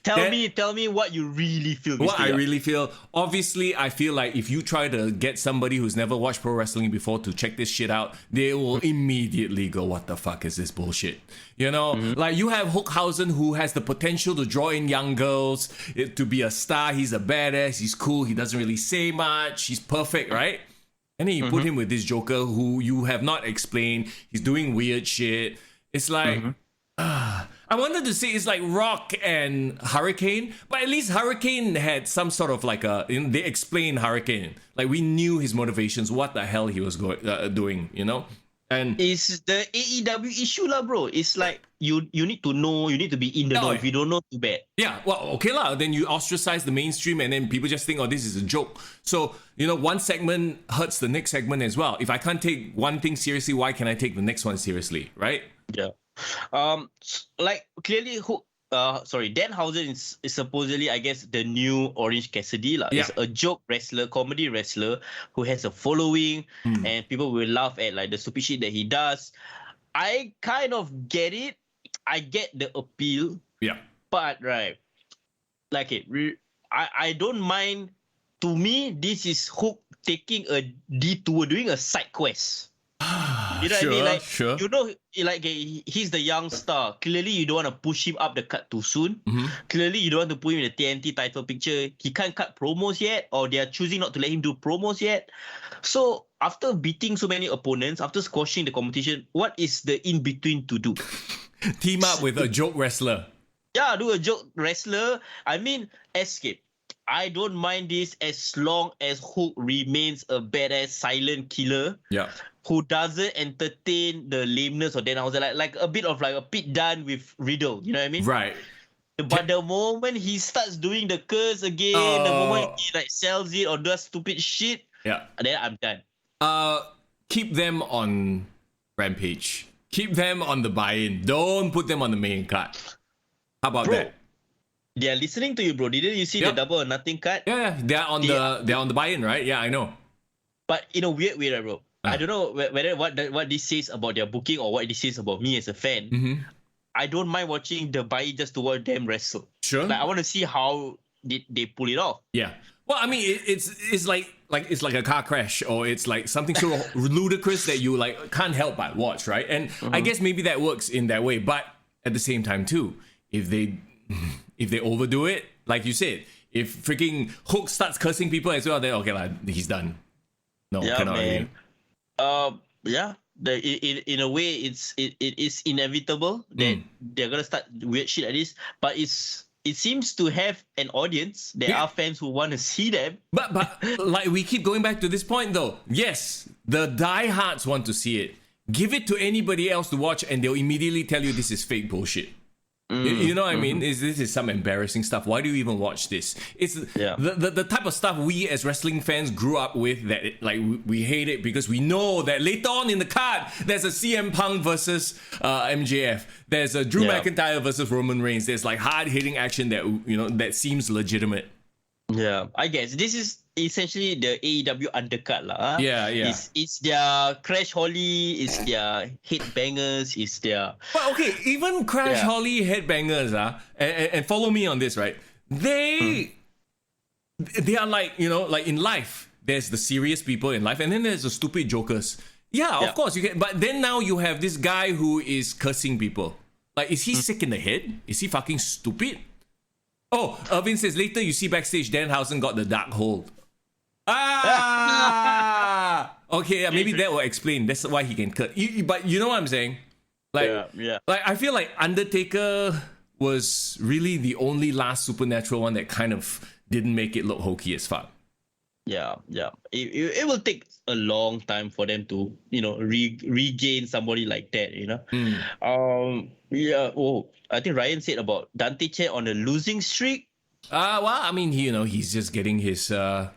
Tell me what you really feel. What I really feel. Obviously, I feel like if you try to get somebody who's never watched pro wrestling before to check this shit out, they will immediately go, "What the fuck is this bullshit?" Like you have Hookhausen, who has the potential to draw in young girls, to be a star. He's a badass. He's cool. He doesn't really say much. He's perfect, right? And then you put him with this Joker who you have not explained. He's doing weird shit. It's like. I wanted to say it's like Rock and Hurricane, but at least Hurricane had some sort of like they explained Hurricane. Like we knew his motivations, what the hell he was doing, And it's the AEW issue lah, bro. It's like you need to know, you need to be in the know. If you don't know, too bad. Yeah, well, okay lah. Then you ostracize the mainstream, and then people just think, oh, this is a joke. So one segment hurts the next segment as well. If I can't take one thing seriously, why can I take the next one seriously, right? Yeah. Like clearly, Danhausen is supposedly, I guess, the new Orange Cassidy lah. Yeah. It's a joke wrestler, comedy wrestler who has a following, and people will laugh at like the stupid shit that he does. I kind of get it. I get the appeal. Yeah. But right, like I don't mind. To me, this is Hook taking a detour, doing a side quest. You know what I mean? Like, sure. Like he's the young star. Clearly, you don't want to push him up the card too soon. Clearly, you don't want to put him in the TNT title picture. He can't cut promos yet, or they are choosing not to let him do promos yet. So, after beating so many opponents, after squashing the competition, what is the in-between to do? Team up with a joke wrestler. Yeah, do a joke wrestler. I mean, escape. I don't mind this as long as Hook remains a badass silent killer. Yeah. Who doesn't entertain the lameness of Danhausen, like a bit of like a Pete Dunne with Riddle, you know what I mean? Right. But the moment he starts doing the curse again, the moment he like sells it or does stupid shit, then I'm done. Keep them on Rampage. Keep them on the buy-in. Don't put them on the main card. How about that? They are listening to you, bro. Didn't you see the double or nothing card? Yeah, they're on the buy-in, right? Yeah, I know. But in a weird way, right, bro? I don't know whether what this says about their booking or what this says about me as a fan. I don't mind watching the buy just to watch them wrestle. Sure. Like I want to see how did they pull it off. Yeah. Well, I mean, it's like it's like a car crash, or it's like something so ludicrous that you like can't help but watch, right? And I guess maybe that works in that way, but at the same time too, if they overdo it, like you said, if freaking Hook starts cursing people as well, then okay, he's done. No, cannot really. In a way, it is inevitable that they're gonna start weird shit like this. But it seems to have an audience. There are fans who want to see them. But like we keep going back to this point though. Yes, the diehards want to see it. Give it to anybody else to watch, and they'll immediately tell you this is fake bullshit. You know what I mean? This is some embarrassing stuff. Why do you even watch this? It's the type of stuff we as wrestling fans grew up with that we hate it because we know that later on in the card there's a CM Punk versus MJF. There's a Drew McIntyre versus Roman Reigns. There's like hard hitting action that that seems legitimate. Yeah, I guess this is essentially the AEW undercut lah. Yeah. It's their Crash Holly, it's their headbangers, it's their. But okay, even Crash Holly headbangers and follow me on this, right? They they are like, you know, like in life, there's the serious people in life, and then there's the stupid jokers. Yeah, of course you can. But then now you have this guy who is cursing people. Like, is he sick in the head? Is he fucking stupid? Oh, Irvin says later you see backstage Danhausen got the dark hold. Okay, maybe that will explain. That's why he can cut. But you know what I'm saying? Like, like I feel like Undertaker was really the only last supernatural one that kind of didn't make it look hokey as fuck. Yeah. It will take a long time for them to, you know, regain somebody like that, you know. Oh, I think Ryan said about Dante Chen on a losing streak. Well, I mean, he's just getting his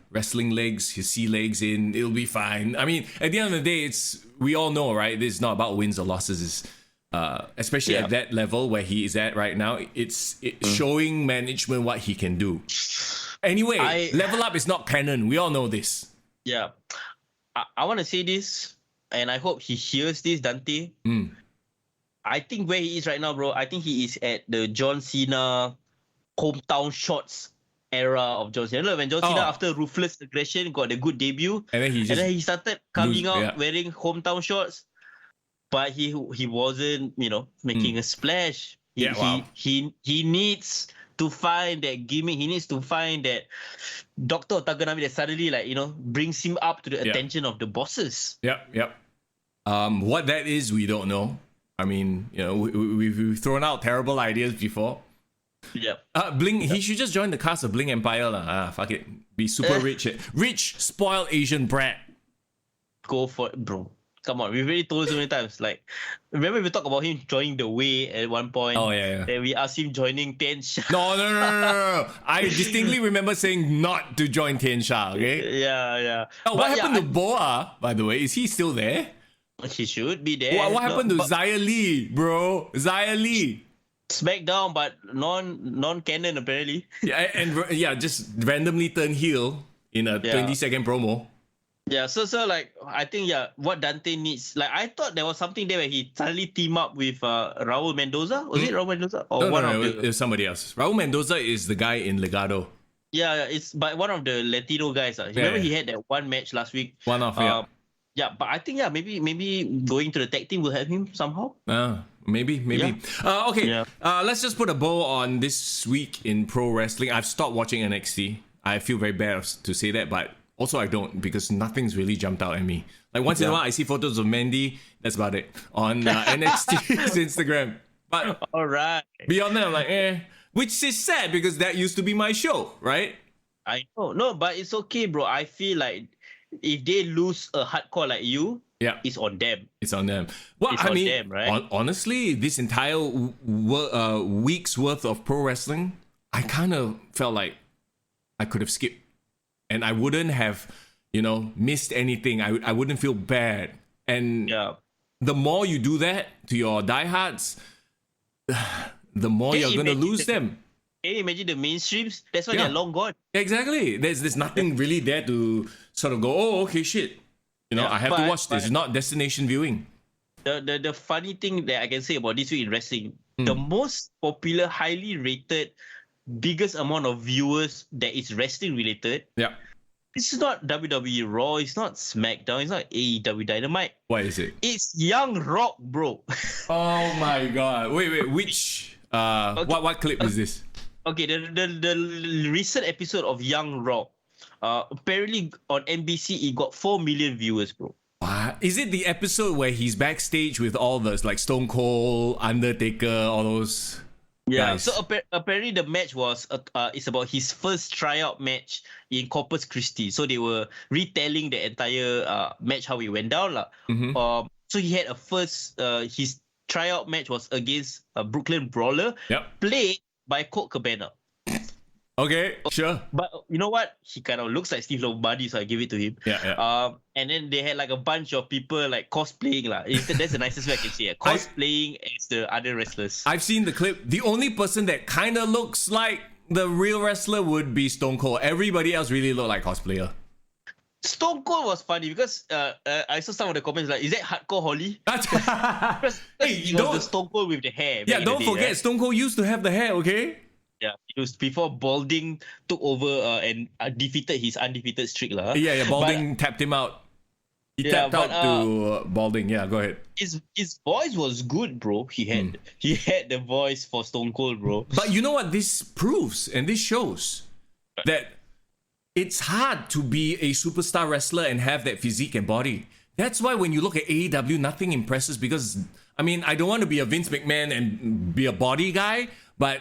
wrestling legs, his sea legs in. It'll be fine. I mean, at the end of the day, we all know, right? This is not about wins or losses. It's, especially at that level where he is at right now. It's showing management what he can do. Anyway, Level Up is not canon. We all know this. Yeah. I want to say this, and I hope he hears this, Dante. I think where he is right now, bro, I think he is at the John Cena hometown shots era of John Cena. When John Cena, after Ruthless Aggression, got a good debut, and then he started coming out wearing hometown shorts, but he wasn't, you know, making a splash. He needs to find that gimmick. He needs to find that Dr. Takanami that suddenly, like, you know, brings him up to the attention of the bosses. What that is, we don't know. I mean, you know, we've thrown out terrible ideas before. Bling, he should just join the cast of Bling Empire lah. Fuck it, be super rich, spoiled Asian brat. Go for it, bro. Come on, we've already told you so many times. Like, remember we talked about him joining the Way at one point. Oh yeah. Then we asked him joining Tian Sha. No. I distinctly remember saying not to join Tian Sha. Okay. Yeah. Oh, what happened to Boa? By the way, is he still there? He should be there. What happened to Xia Li, bro? Xia Li. SmackDown, but non-canon apparently. Just randomly turn heel in a 20-second promo. Yeah, so like I think what Dante needs, like I thought there was something there where he suddenly team up with Raul Mendoza. Was it Raul Mendoza or it was somebody else? Raul Mendoza is the guy in Legado. Yeah, it's by one of the Latino guys. Remember he had that one match last week. Yeah, but I think maybe going to the tag team will help him somehow. Maybe. Okay. Let's just put a bow on this week in pro wrestling. I've stopped watching NXT. I feel very bad to say that, but also I don't, because nothing's really jumped out at me. Like once in a while I see photos of Mandy. That's about it on NXT's Instagram. But all right. Beyond that, I'm like, which is sad because that used to be my show, right? I know. No, but it's okay, bro. I feel like if they lose a hardcore like you, it's on them. It's on them. Well, it's on them, right? Honestly, this entire week's worth of pro wrestling, I kind of felt like I could have skipped, and I wouldn't have, you know, missed anything. I wouldn't feel bad. And the more you do that to your diehards, the more you're going to lose them. Can you imagine the mainstreams? That's why they're long gone. Exactly. There's nothing really there to sort of go, oh, okay, shit. You know, I have to watch this. It's not destination viewing. The funny thing that I can say about this week in wrestling, the most popular, highly rated, biggest amount of viewers that is wrestling related. It's not WWE Raw. It's not SmackDown. It's not AEW Dynamite. What is it? It's Young Rock, bro. Oh my god! Wait. Which? What clip is this? Okay, the recent episode of Young Rock. Apparently on NBC it got 4 million viewers, bro. What? Is it the episode where he's backstage with all those like Stone Cold, Undertaker, all those? Guys? So apparently the match was it's about his first tryout match in Corpus Christi. So they were retelling the entire match how it went down lah. So he had a first his tryout match was against a Brooklyn Brawler, played by Colt Cabana. Okay, sure. But you know what? He kind of looks like Steve Lombardi, so I give it to him. And then they had like a bunch of people like cosplaying lah. That's the nicest way I can say it. Cosplaying as the other wrestlers. I've seen the clip. The only person that kind of looks like the real wrestler would be Stone Cold. Everybody else really looked like cosplayer. Stone Cold was funny because I saw some of the comments like, is that Hardcore Holly? Because he was the Stone Cold with the hair. Yeah, don't forget, Stone Cold used to have the hair, okay? Yeah, it was before Balding took over and defeated his undefeated streak lah. Yeah. Balding tapped him out. He tapped out to Balding. Yeah, go ahead. His voice was good, bro. He had the voice for Stone Cold, bro. But you know what this proves and this shows? That it's hard to be a superstar wrestler and have that physique and body. That's why when you look at AEW, nothing impresses because, I mean, I don't want to be a Vince McMahon and be a body guy, but,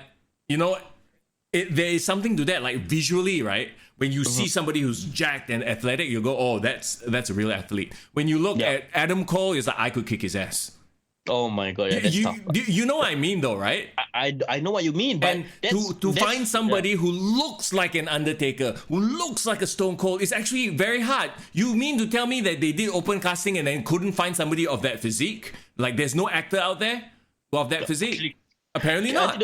you know, there is something to that, like visually, right? When you see somebody who's jacked and athletic, you go, oh, that's a real athlete. When you look at Adam Cole, it's like, I could kick his ass. Oh my god, yeah, that's tough. You know what I mean though, right? I know what you mean, but and to find somebody who looks like an Undertaker, who looks like a Stone Cold, is actually very hard. You mean to tell me that they did open casting and then couldn't find somebody of that physique? Like there's no actor out there of that physique? Actually, apparently not.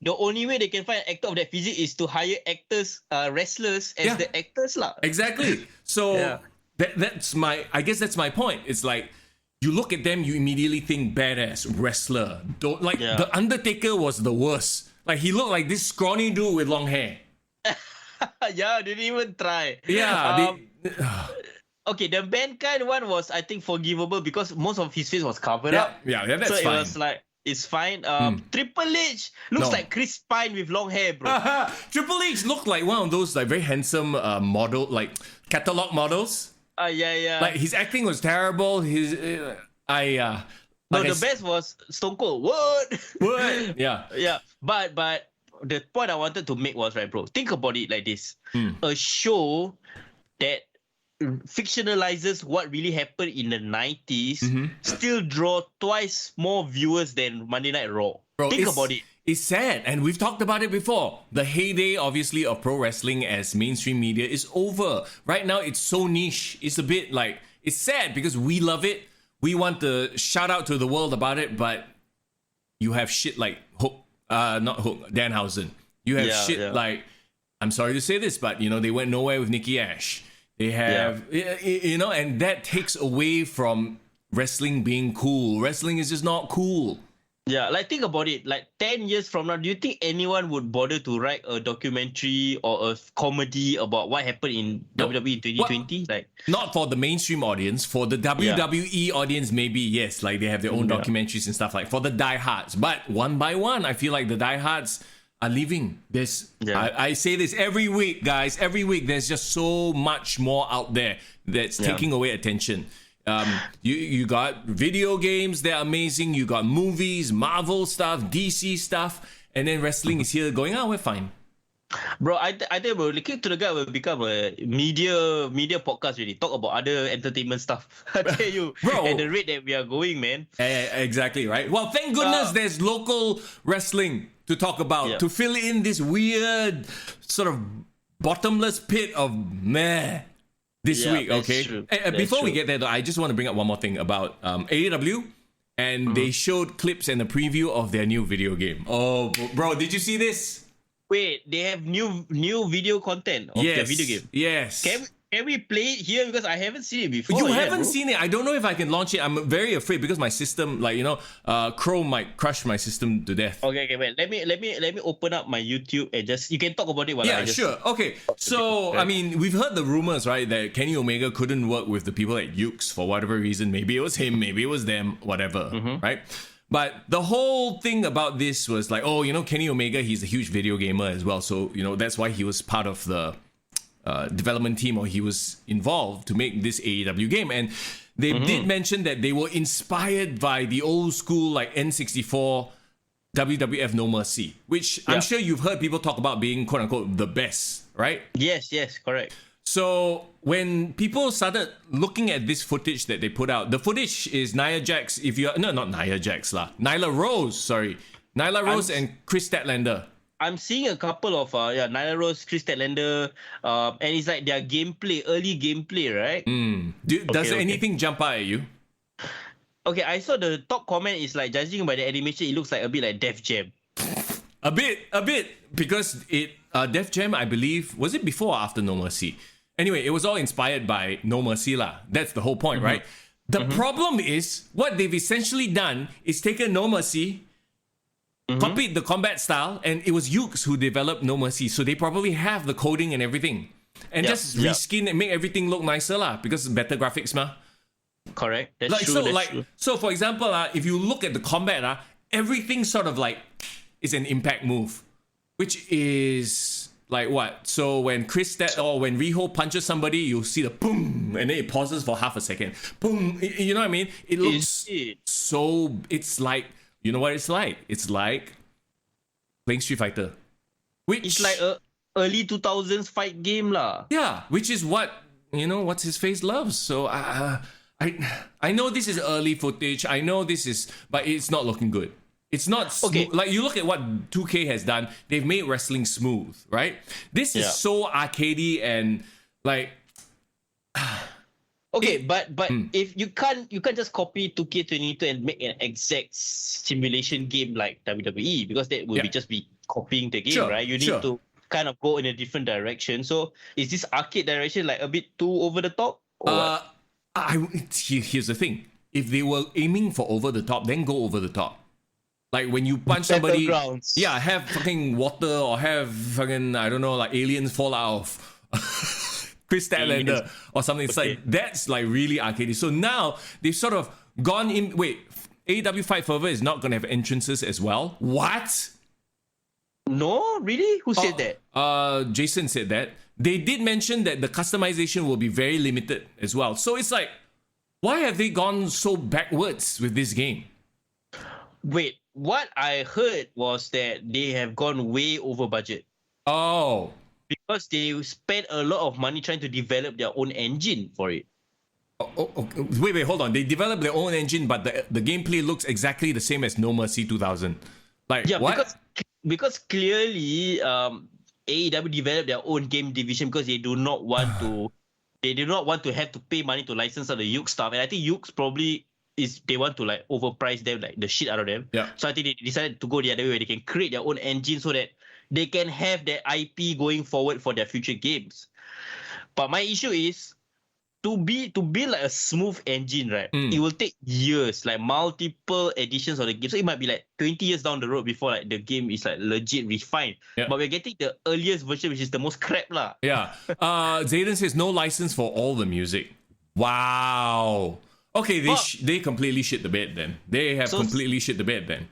The only way they can find an actor of that physique is to hire actors, wrestlers as the actors lah. Exactly. So that's I guess that's my point. It's like, you look at them, you immediately think badass wrestler. The Undertaker was the worst. Like he looked like this scrawny dude with long hair. Yeah, didn't even try. Yeah. Okay, the Mankind one was, I think, forgivable because most of his face was covered up. Yeah, that's fine. So it was like, it's fine. Triple H looks like Chris Pine with long hair, bro. Triple H looked like one of those like very handsome model, like catalog models. Yeah. Like his acting was terrible. The best was Stone Cold. What? Yeah. Yeah. But the point I wanted to make was, right, bro, think about it like this. A show that fictionalizes what really happened in the 90s still draw twice more viewers than Monday Night Raw. Bro, think about it. It's sad, and we've talked about it before. The heyday, obviously, of pro wrestling as mainstream media is over. Right now, it's so niche. It's a bit like, it's sad because we love it. We want to shout out to the world about it, but you have shit like Danhausen. You have shit like, I'm sorry to say this, but, you know, they went nowhere with Nikki Ash. They have, you know, and that takes away from wrestling being cool. Wrestling is just not cool. Yeah, like think about it. Like 10 years from now, do you think anyone would bother to write a documentary or a comedy about what happened in WWE 2020? Like, not for the mainstream audience. For the WWE audience, maybe yes. Like they have their own documentaries and stuff. Like for the diehards, but one by one, I feel like the diehards are leaving. I say this every week, guys. Every week, there's just so much more out there that's taking away attention. You got video games, they're amazing. You got movies, Marvel stuff, DC stuff, and then wrestling is here going, we're fine. Bro, I think bro, Kick to the Gut will become a media podcast really. Talk about other entertainment stuff. I tell you, bro, at the rate that we are going, man. Exactly, right? Well, thank goodness there's local wrestling to talk about, to fill in this weird sort of bottomless pit of meh. This week, okay? Before we get there, though, I just want to bring up one more thing about AEW. And they showed clips and a preview of their new video game. Oh, bro, did you see this? Wait, they have new video content of their video game? Yes. Can we play it here? Because I haven't seen it before. You haven't seen it? I don't know if I can launch it. I'm very afraid because my system, like, you know, Chrome might crush my system to death. Okay, wait. Let me open up my YouTube and just, you can talk about it while I just... sure. Okay, so, I mean, we've heard the rumors, right, that Kenny Omega couldn't work with the people at Ukes for whatever reason. Maybe it was him, maybe it was them, whatever, right? But the whole thing about this was like, oh, you know, Kenny Omega, he's a huge video gamer as well. So, you know, that's why he was part of the development team, or he was involved to make this AEW game. And they did mention that they were inspired by the old school, like N64 WWF No Mercy, which I'm sure you've heard people talk about being quote unquote the best, right? Yes, correct. So when people started looking at this footage that they put out, the footage is Nia Jax, Nyla Rose and Chris Statlander. I'm seeing a couple of Nyla Rose, Chris Statlander, and it's like their early gameplay, right? Does anything jump out at you? Okay, I saw the top comment is like, judging by the animation, it looks like a bit like Def Jam. A bit, because Def Jam, I believe, was it before or after No Mercy? Anyway, it was all inspired by No Mercy lah. That's the whole point, right? The problem is, what they've essentially done is taken No Mercy copied the combat style, and it was Yuke's who developed No Mercy, so they probably have the coding and everything, and just reskin and make everything look nicer lah, because it's better graphics mah. Correct. That's true. So for example, if you look at the combat, everything sort of like is an impact move, which is like what? So when when Riho punches somebody, you'll see the boom, and then it pauses for half a second. Boom, you know what I mean? It looks so. It's like, you know what it's like? It's like playing Street Fighter, which it's like a early 2000s fight game lah. Yeah, which is what what's his face loves. So I know this is early footage. I know this is, but it's not looking good. It's not like you look at what 2K has done. They've made wrestling smooth, right? This is so arcadey and like. Okay, but if you can't just copy 2K22 and make an exact simulation game like WWE, because that will just be copying the game, right? You need to kind of go in a different direction. So is this arcade direction like a bit too over the top? Here's the thing. If they were aiming for over the top, then go over the top. Like when you punch somebody, have fucking water, or have fucking, I don't know, like aliens fall out of Chris Statlander or something. It's like, that's like really arcadey. So now they've sort of gone in. Wait, AEW Fight Forever is not going to have entrances as well? What? No, really? Who said that? Jason said that. They did mention that the customization will be very limited as well. So it's like, why have they gone so backwards with this game? Wait, what I heard was that they have gone way over budget. Oh. Because they spent a lot of money trying to develop their own engine for it. Wait, hold on. They developed their own engine, but the gameplay looks exactly the same as No Mercy 2000. Like, what? Because clearly, AEW developed their own game division because they do not want to. They do not want to have to pay money to license all the Yuke stuff, and I think Yuke's probably they want to like overprice them, like the shit out of them. Yeah. So I think they decided to go the other way, where they can create their own engine so that they can have their IP going forward for their future games. But my issue is to build like a smooth engine, right? It will take years, like multiple editions of the game. So it might be like 20 years down the road before like the game is like legit refined. Yeah. But we're getting the earliest version, which is the most crap lah. Yeah. Zayden says no license for all the music. Wow. Okay, they completely shit the bed then. They have completely shit the bed then.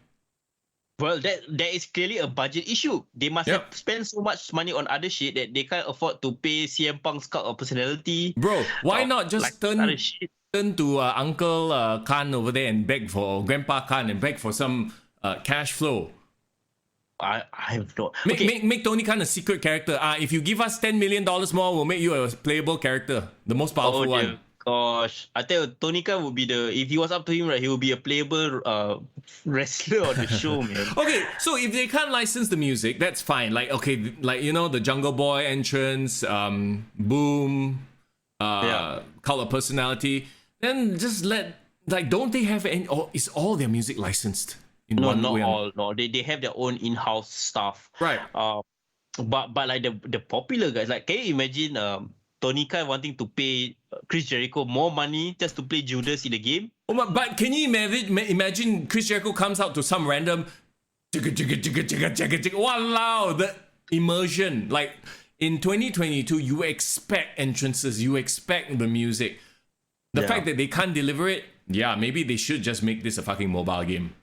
Well, that is clearly a budget issue. They must have spent so much money on other shit that they can't afford to pay CM Punk's cult of personality. Bro, why not just like turn to Uncle Khan over there and beg for Grandpa Khan and beg for some cash flow? I have no. Make Tony Khan a secret character. If you give us $10 million more, we'll make you a playable character, the most powerful one. Gosh, I tell you, Tony Khan would be if he was up to him, right, he would be a playable wrestler on the show, man. Okay, so if they can't license the music, that's fine. Like, okay, like, the Jungle Boy entrance, Boom, Cult of Personality, then just don't they have any, or is all their music licensed? No, not all. No, they have their own in-house stuff. Right. But like the popular guys, like, can you imagine Tony Khan wanting to pay Chris Jericho more money just to play Judas in the game? Oh, but can you imagine Chris Jericho comes out to some random wow, the immersion. Like in 2022, you expect entrances, you expect the music. The fact that they can't deliver it, maybe they should just make this a fucking mobile game.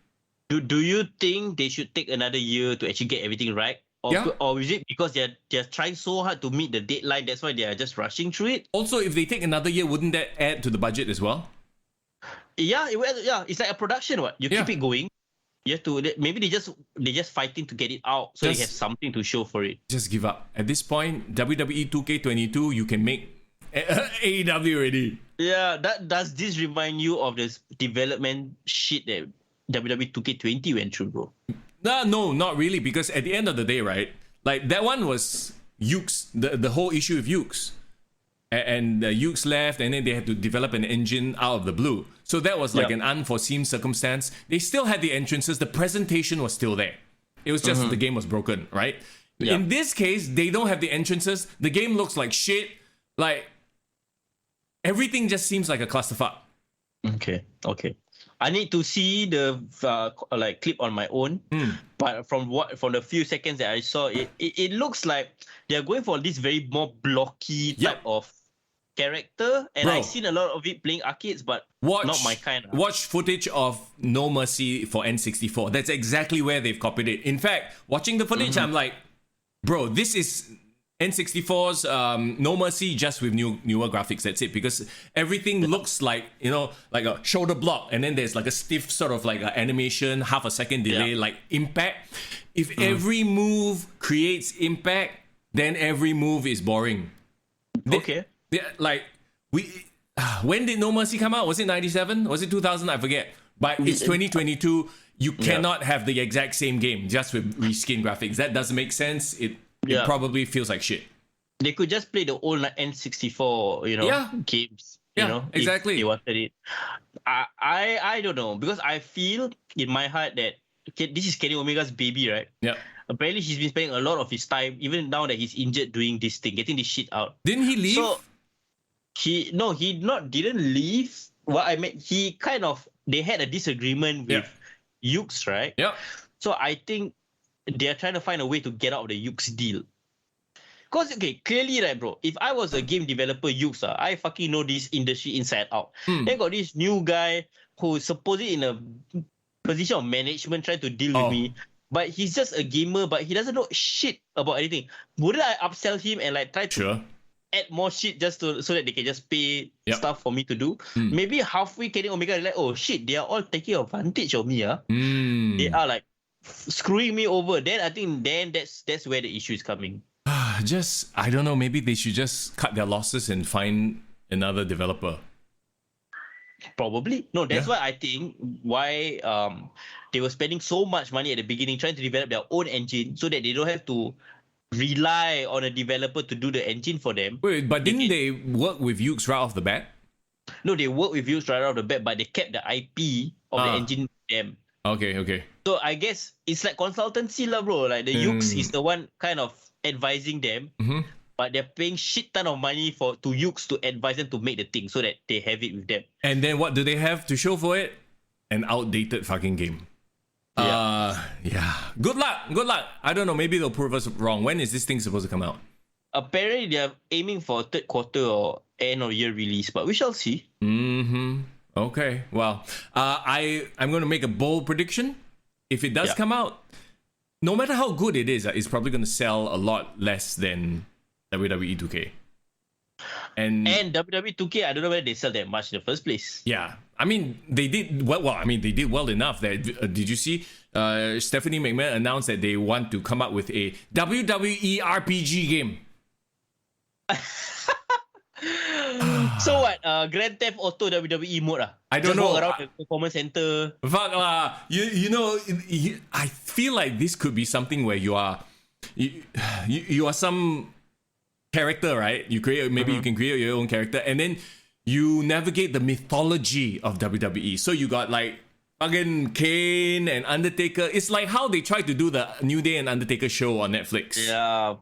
Do you think they should take another year to actually get everything right? Or is it because they're trying so hard to meet the deadline, that's why they are just rushing through it? Also, if they take another year, wouldn't that add to the budget as well? Yeah, it's like a production. What you keep it going. You have to. Maybe they're just fighting to get it out, so they have something to show for it. Just give up at this point. WWE 2K22, you can make AEW already. Yeah, does this remind you of this development shit that WWE 2K20 went through, bro? No, not really, because at the end of the day, right, like that one was Yuke's, the whole issue of Yuke's. And Yuke's left, and then they had to develop an engine out of the blue. So that was like an unforeseen circumstance. They still had the entrances, the presentation was still there. It was just the game was broken, right? Yeah. In this case, they don't have the entrances. The game looks like shit. Like, everything just seems like a clusterfuck. Okay. I need to see the like clip on my own. But from the few seconds that I saw, it looks like they're going for this very more blocky type of character, and Bro, I've seen a lot of it playing arcades, but not my kind. Watch footage of No Mercy for N64. That's exactly where they've copied it. In fact, watching the footage, I'm like, bro, this is N64's No Mercy just with newer graphics. That's it, because everything looks like, you know, like a shoulder block, and then there's like a stiff sort of like animation, half a second delay, like impact. If every move creates impact, then every move is boring. Okay. Like when did No Mercy come out? Was it 97? Was it 2000? I forget. But it's 2022. You cannot have the exact same game just with reskin graphics. That doesn't make sense. It probably feels like shit. They could just play the old N64, games. Exactly. If they wanted it. I don't know, because I feel in my heart that this is Kenny Omega's baby, right? Yeah. Apparently, he's been spending a lot of his time, even now that he's injured, doing this thing, getting this shit out. Didn't he leave? So, didn't leave. What I meant, they had a disagreement with Yuke's, right? Yeah. So I think they're trying to find a way to get out of the Yuke's deal. Because, clearly, right, bro, if I was a game developer, Yuke's, I fucking know this industry inside out. Then got this new guy who is supposedly in a position of management trying to deal with me. But he's just a gamer, but he doesn't know shit about anything. Wouldn't I upsell him and like try to add more shit just so that they can just pay stuff for me to do? Maybe halfway Kenny Omega is like, oh shit, they are all taking advantage of me. They are like screwing me over. Then I think that's where the issue is coming. I don't know, maybe they should just cut their losses and find another developer. Probably. No, that's why I think why they were spending so much money at the beginning trying to develop their own engine so that they don't have to rely on a developer to do the engine for them. Wait, but didn't they work with Yuke's right off the bat? No, they worked with Yuke's right off the bat, but they kept the IP of the engine with them. Okay. So I guess it's like consultancy lah, bro. Like the Yuke's is the one kind of advising them, but they're paying shit ton of money to Yuke's to advise them to make the thing so that they have it with them. And then what do they have to show for it? An outdated fucking game. Good luck. I don't know, maybe they'll prove us wrong. When is this thing supposed to come out? Apparently they're aiming for third quarter or end of year release, but we shall see. Okay, well, I'm going to make a bold prediction. If it does come out, no matter how good it is, it's probably going to sell a lot less than WWE 2K. And WWE 2K, I don't know whether they sell that much in the first place. Yeah, I mean they did well. They did well enough. That did you see? Stephanie McMahon announced that they want to come up with a WWE RPG game. So what? Grand Theft Auto WWE mode? I don't know. Walk around the performance center. Fuck lah. I feel like this could be something where you are some character, right? You create, maybe you can create your own character, and then you navigate the mythology of WWE. So you got like fucking Kane and Undertaker. It's like how they tried to do the New Day and Undertaker show on Netflix. Yeah,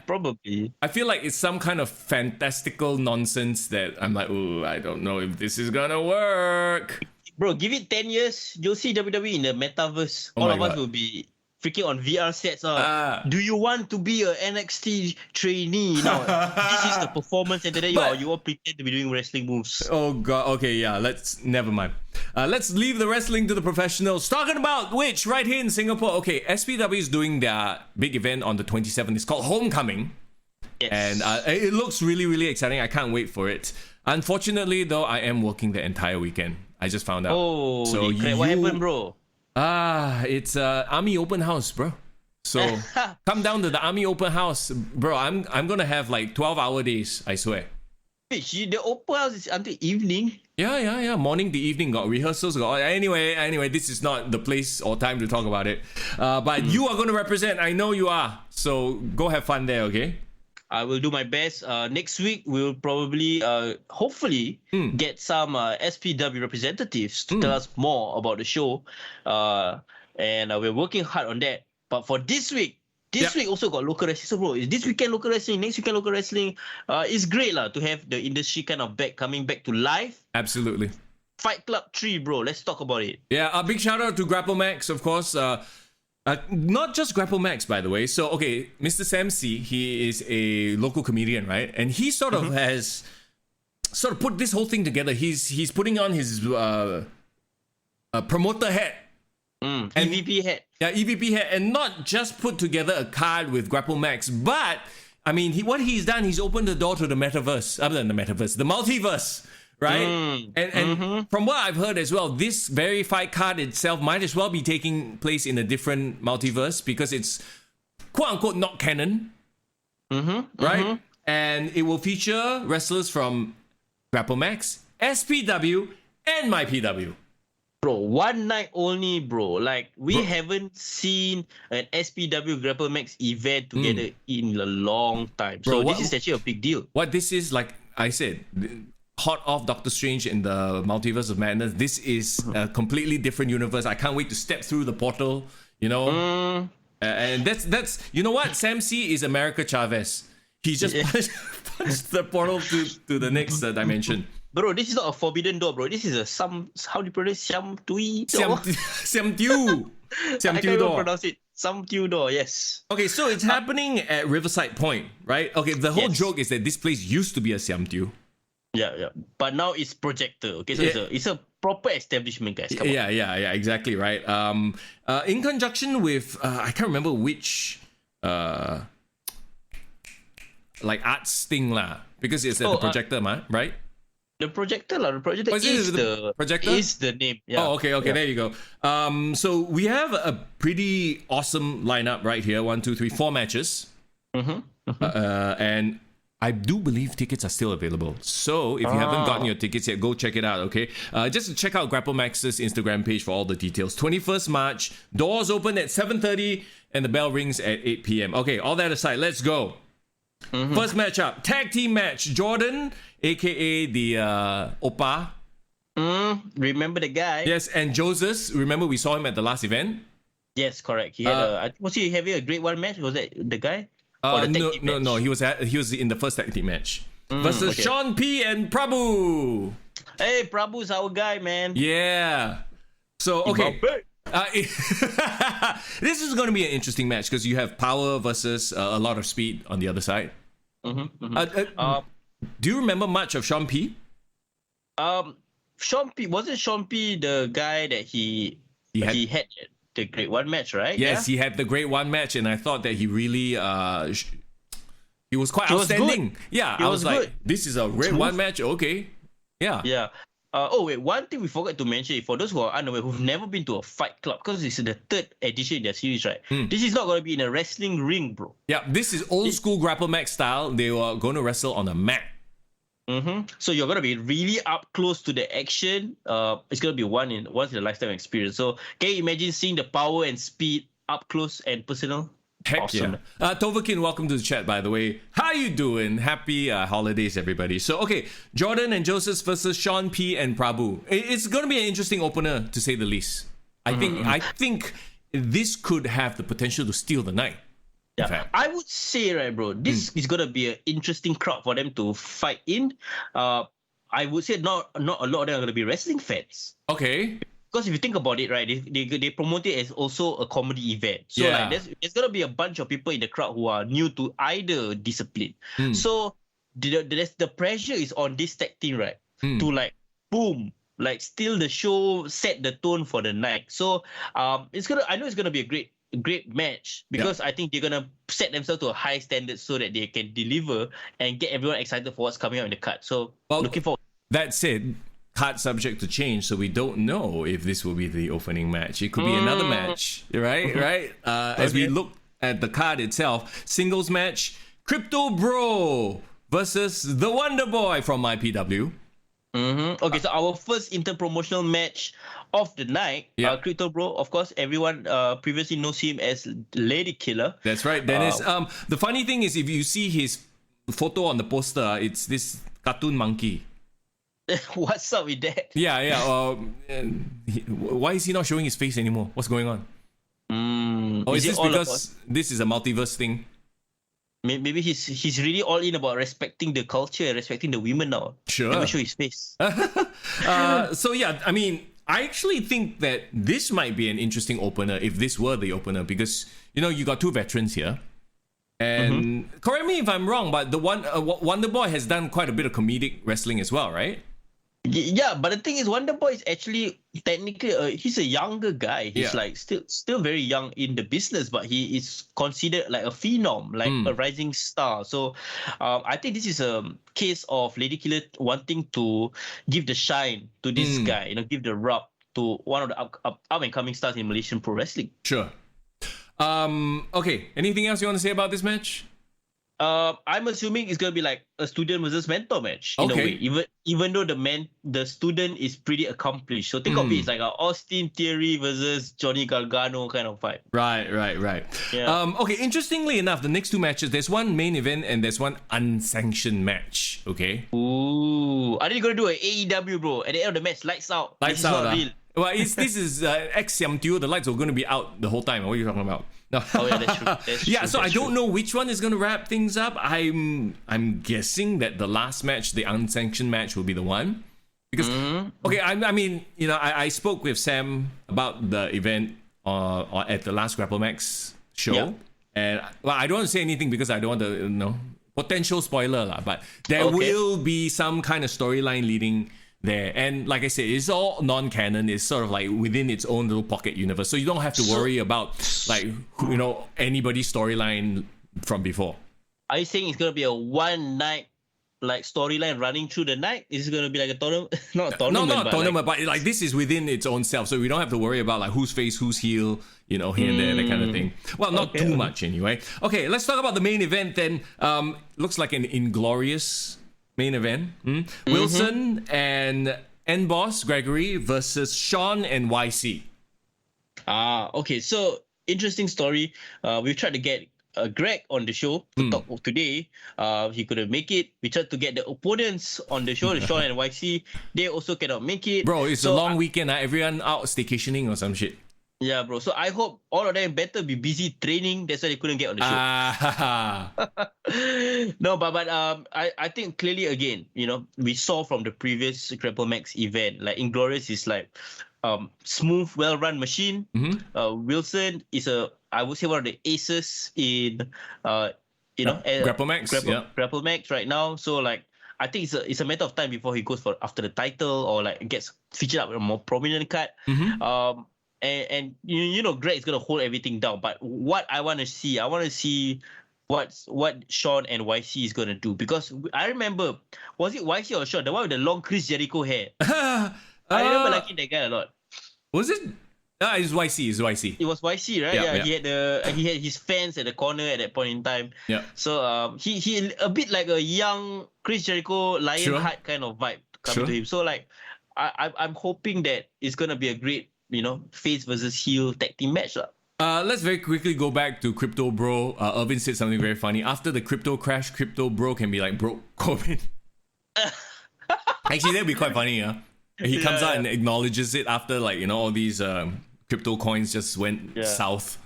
probably. I feel like it's some kind of fantastical nonsense that I'm like, oh, I don't know if this is gonna work. Bro, give it 10 years, you'll see WWE in the metaverse. All of us will be freaking on VR sets. Do you want to be a NXT trainee? Now, this is the performance center. Then you all pretend to be doing wrestling moves. Oh god. Okay, yeah. Never mind. Let's leave the wrestling to the professionals. Talking about which, right here in Singapore. Okay, SPW is doing their big event on the 27th. It's called Homecoming. Yes. And it looks really, really exciting. I can't wait for it. Unfortunately, though, I am working the entire weekend. I just found out. Oh, so what happened, bro? It's Army Open House, bro. So come down to the Army Open House, bro. I'm gonna have like 12-hour days, I swear. Wait, the open house is until evening? Yeah. Morning to evening, got rehearsals, anyway, this is not the place or time to talk about it. But you are gonna represent, I know you are. So go have fun there, okay? I will do my best. Next week, we'll probably, hopefully, get some SPW representatives to tell us more about the show. And we're working hard on that. But for this week also got local wrestling. So, bro, is this weekend local wrestling, next weekend local wrestling? It's great to have the industry kind of coming back to life. Absolutely. Fight Club 3, bro. Let's talk about it. Yeah, a big shout out to GrappleMAX, of course. Not just GrappleMAX, by the way. So, okay, Mr. Sam C, he is a local comedian, right? And he sort of has put this whole thing together. He's putting on his promoter hat. And EVP hat. Yeah, EVP hat. And not just put together a card with GrappleMAX, but, I mean, what he's done, he's opened the door to the metaverse. Other than the metaverse, the multiverse. Right? And from what I've heard as well, this very fight card itself might as well be taking place in a different multiverse because it's quote-unquote not canon. Right? And it will feature wrestlers from GrappleMAX, SPW, and MyPW. Bro, one night only, bro. Like, we haven't seen an SPW GrappleMAX event together in a long time. So this is actually a big deal. What this is, like I said, hot off Doctor Strange in the Multiverse of Madness. This is a completely different universe. I can't wait to step through the portal, you know. And that's you know what? Sam C is America Chavez. He just punched the portal to the next dimension. Bro, this is not a forbidden door, bro. This is how do you pronounce Siam Tui door? Siam Tiu. Siam I Tiu can't door. even pronounce it. Siam Tiu door, yes. Okay, so it's happening at Riverside Point, right? Okay, the whole joke is that this place used to be a Siam Tiu. Yeah. But now it's projector. Okay, so it's a proper establishment, guys. Come on. Yeah, exactly, right. In conjunction with I can't remember which like arts thing lah, because it's at the projector, right? The projector lah. The projector is the projector? Is the name. Yeah. Oh, okay, there you go. So we have a pretty awesome lineup right here. 1, 2, 3, 4 matches. And I do believe tickets are still available. So if you haven't gotten your tickets yet, go check it out, okay? Just check out GrappleMAX's Instagram page for all the details. 21st March, doors open at 7:30 and the bell rings at 8 p.m. Okay, all that aside, let's go. First matchup, tag team match. Jordan, aka the Oppa. Remember the guy? Yes, and Joseph. Remember we saw him at the last event? Yes, correct. He had was he having a great one match? Was that the guy? No. He was in the first tag team match versus Sean P and Prabhu. Hey, Prabhu's our guy, man. Yeah. So okay. This is going to be an interesting match because you have power versus a lot of speed on the other side. Do you remember much of Sean P? Sean P, wasn't Sean P the guy that he had the Great One match, right? Yes, he had the Great One match, and I thought that he really he was quite outstanding. I was like, this is a Great One match. Okay, yeah. One thing we forgot to mention, for those who are unaware, who've never been to a fight club, because this is the 3rd edition in their series, right? This is not going to be in a wrestling ring, bro. Yeah, this is old school GrappleMAX style. They were going to wrestle on a mat. So you're going to be really up close to the action. It's going to be once in a lifetime experience. So can you imagine seeing the power and speed up close and personal? Heck awesome. Yeah. Tovakin, welcome to the chat, by the way. How you doing? Happy holidays, everybody. So, okay, Jordan and Joseph versus Sean P and Prabhu. It's going to be an interesting opener, to say the least. I think this could have the potential to steal the night. Yeah, I would say, right, bro, this is going to be an interesting crowd for them to fight in. I would say not a lot of them are going to be wrestling fans. Okay. Because if you think about it, right, they promote it as also a comedy event. So like there's gonna be a bunch of people in the crowd who are new to either discipline. So the pressure is on this tag team, right, to like boom, like steal the show, set the tone for the night. So I know it's gonna be a great match because I think they're gonna set themselves to a high standard so that they can deliver and get everyone excited for what's coming out in the card. So looking forward. That said, card subject to change, so we don't know if this will be the opening match. It could be another match, right? As we look at the card itself, singles match, Crypto Bro versus the Wonder Boy from MyPW. Okay, so our first inter-promotional match of the night, Crypto Bro, of course, everyone previously knows him as Lady Killer. That's right, Dennis. The funny thing is, if you see his photo on the poster, it's this cartoon monkey. What's up with that? Why is he not showing his face anymore? What's going on? Is this because this is a multiverse thing? Maybe he's really all in about respecting the culture, respecting the women now. Sure. Never show his face. So yeah, I mean, I actually think that this might be an interesting opener if this were the opener, because you got two veterans here, and correct me if I'm wrong, but the Wonder Boy has done quite a bit of comedic wrestling as well, right? Yeah, but the thing is, Wonder Boy is actually technically he's a younger guy. He's like still very young in the business, but he is considered like a phenom, like a rising star. So, I think this is a case of Lady Killer wanting to give the shine to this guy, give the rub to one of the up and coming stars in Malaysian pro wrestling. Sure. Okay. Anything else you want to say about this match? I'm assuming it's gonna be like a student versus mentor match in a way. Even though the student is pretty accomplished. So think of it as like a Austin Theory versus Johnny Gargano kind of fight. Right. Yeah. Okay. Interestingly enough, the next two matches, there's one main event and there's one unsanctioned match. Okay. Ooh, are they gonna do an AEW, bro? At the end of the match, lights out. Lights out. Well, this is X Siam Teo. The lights are going to be out the whole time. What are you talking about? No. Oh yeah, that's true. So I don't know which one is going to wrap things up. I'm guessing that the last match, the unsanctioned match, will be the one. Because I mean, I spoke with Sam about the event at the last GrappleMAX show, and I don't want to say anything because I don't want to potential spoiler lah. But there will be some kind of storyline leading there, and like I said, it's all non-canon. It's sort of like within its own little pocket universe, so you don't have to worry about anybody's storyline from before. Are you saying it's gonna be a one night like storyline running through the night? Is it gonna be like a tournament? Not a tournament, but like this is within its own self, so we don't have to worry about like who's face, who's heel, here and there, that kind of thing. Well, not too much anyway. Okay, let's talk about the main event then. Looks like an inglorious main event. Wilson and N-Boss Gregory versus Sean and YC. Okay. So interesting story. We've tried to get Greg on the show to talk today. He couldn't make it. We tried to get the opponents on the show, Sean and YC. They also cannot make it. Bro, it's a long weekend. Everyone out staycationing or some shit. Yeah, bro. So I hope all of them better be busy training. That's why they couldn't get on the show. No, but I think clearly again, we saw from the previous GrappleMAX event, like Inglorious is like smooth, well-run machine. Wilson is I would say one of the aces in GrappleMAX. GrappleMAX right now. So like I think it's a matter of time before he goes for after the title or like gets featured up in a more prominent card. And Greg is gonna hold everything down. But what I want to see what Sean and YC is gonna do, because I remember, was it YC or Sean, the one with the long Chris Jericho hair? I remember liking that guy a lot. Was it? It's YC. It's YC. It was YC, right? Yeah. He had his fans at the corner at that point in time. Yeah. So he a bit like a young Chris Jericho Lionheart kind of vibe coming to him. So like I'm hoping that it's gonna be a great face versus heel tag team match. Let's very quickly go back to Crypto Bro. Irvin said something very funny. After the crypto crash, Crypto Bro can be like broke Corbin. Actually, that'd be quite funny, yeah. He comes out and acknowledges it after all these crypto coins just went south.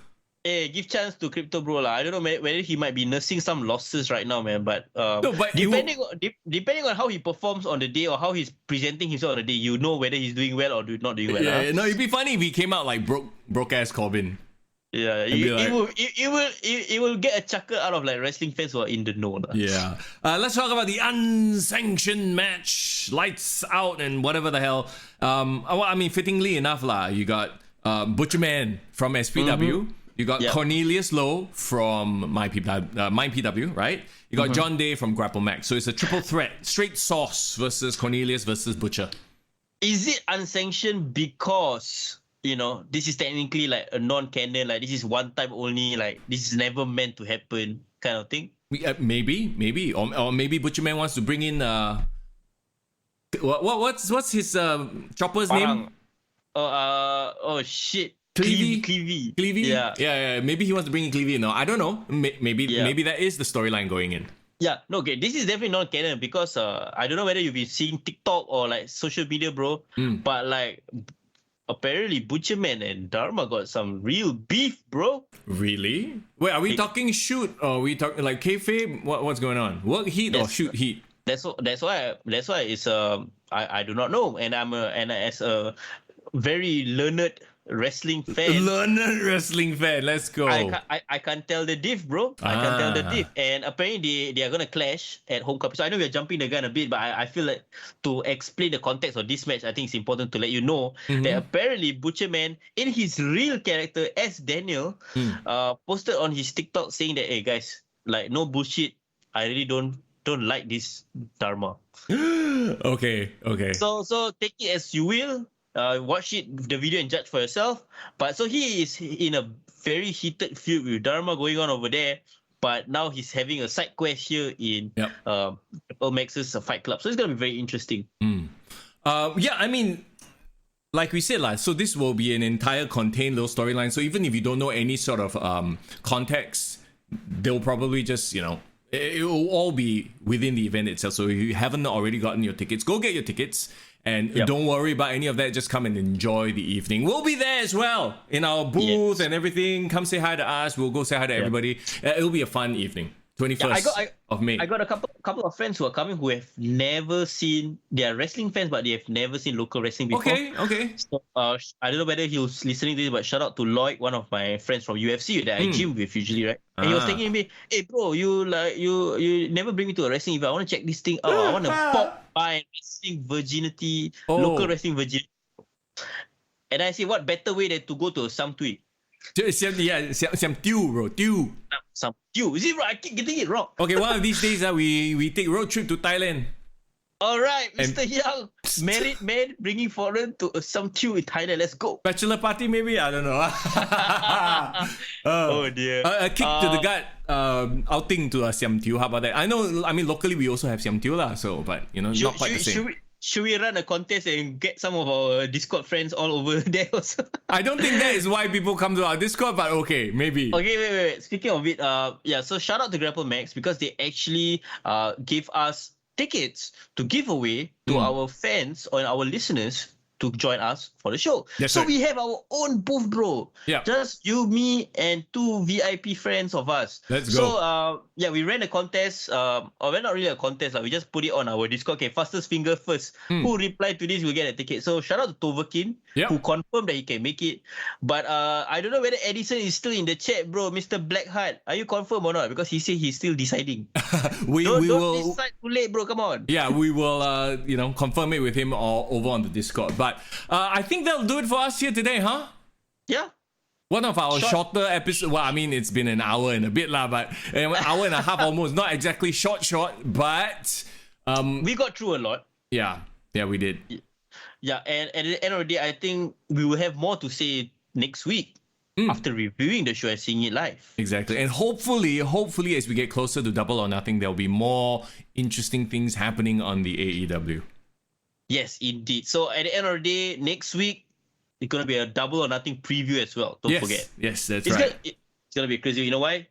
Hey, give chance to Crypto Bro lah. I don't know whether he might be nursing some losses right now, man. But depending on how he performs on the day or how he's presenting himself on the day, whether he's doing well or not doing well. It'd be funny if he came out like broke ass Corbin. Yeah, it will get a chuckle out of like wrestling fans who are in the know. Yeah. Let's talk about the unsanctioned match, lights out and whatever the hell. I mean, fittingly enough lah, you got Butcherman from SPW. You got Cornelius Lowe from MyPW, right? You got John Day from GrappleMAX. So it's a triple threat. Straight Sauce versus Cornelius versus Butcher. Is it unsanctioned because, this is technically like a non-canon, like this is one time only, like this is never meant to happen kind of thing? Maybe. Or maybe Butcherman wants to bring in... What's his chopper's name? Oh shit. Cleavy? Yeah. Maybe he wants to bring in Cleavy. No, I don't know. Maybe that is the storyline going in. Yeah, no, okay. This is definitely not canon because I don't know whether you've been seeing TikTok or like social media, bro. But like apparently Butcherman and Dharma got some real beef, bro. Really? Wait, are we talking shoot or are we talking like kayfabe? What's going on? Work heat or shoot heat? That's why it's I do not know, and as a very learned wrestling fan. Learned wrestling fan. Let's go. I can't tell the diff, bro. I can't tell the diff. And apparently they are gonna clash at Homecoming. So I know we are jumping the gun a bit, but I feel like to explain the context of this match, I think it's important to let you know that apparently Butcherman, in his real character as Daniel, posted on his TikTok saying that, hey guys, like no bullshit. I really don't like this Dharma. Okay. So take it as you will. Watch the video and judge for yourself. But so he is in a very heated feud with Dharma going on over there. But now he's having a side quest here in GrappleMAX's Fight Club. So it's gonna be very interesting. Yeah, I mean, like we said, so this will be an entire contained little storyline. So even if you don't know any sort of context, they'll probably just, it will all be within the event itself. So if you haven't already gotten your tickets, go get your tickets. And don't worry about any of that. Just come and enjoy the evening. We'll be there as well in our booth and everything. Come say hi to us. We'll go say hi to everybody. It'll be a fun evening. 21st of May. I got a couple of friends who are coming who have never seen. They are wrestling fans, but they have never seen local wrestling before. Okay. So I don't know whether he was listening to this, but shout out to Lloyd, one of my friends from UFC that I gym with usually, right? And he was telling me, "Hey bro, you never bring me to a wrestling event. I want to check this thing out. I want to pop by wrestling virginity, local wrestling virginity." And I say, what better way than to go to some tweet? Some Tew, bro. Tew. Some Tew. Is it right? I keep getting it wrong. Okay, one of these days we take road trip to Thailand. All right, Mister Young, married man bringing foreign to some Tew in Thailand. Let's go. Bachelor party maybe? I don't know. Oh dear. A kick to the gut outing to Siam Tew. How about that? I mean locally we also have Siam Tew lah. So, but not quite the same. Should we run a contest and get some of our Discord friends all over there also? I don't think that is why people come to our Discord, but okay, maybe. Okay, wait. Speaking of it, so shout out to GrappleMAX because they actually gave us tickets to give away to our fans or our listeners to join us for the show. That's so right. we have our own booth, bro. Yeah. Just you, me, and 2 VIP friends of us. Let's go. So we ran a contest. Or well, not really a contest. We just put it on our Discord. Okay, fastest finger first. Who replied to this will get a ticket. So shout out to Toverkin, who confirmed that he can make it. But I don't know whether Edison is still in the chat, bro. Mr. Blackheart, are you confirmed or not? Because he said he's still deciding. we don't will decide too late, bro. Come on. Yeah, we will confirm it with him or over on the Discord. But I think that'll do it for us here today, huh? Yeah. One of our shorter episodes. Well, I mean, it's been an hour and a bit lah, but an hour and a half almost. Not exactly short, but we got through a lot. Yeah, we did. Yeah, and at the end of the day, I think we will have more to say next week after reviewing the show and seeing it live. Exactly, and hopefully, as we get closer to Double or Nothing, there'll be more interesting things happening on the AEW. Yes, indeed. So at the end of the day, next week, it's going to be a Double or Nothing preview as well. Don't forget. Yes, that's right. It's going to be crazy. You know why?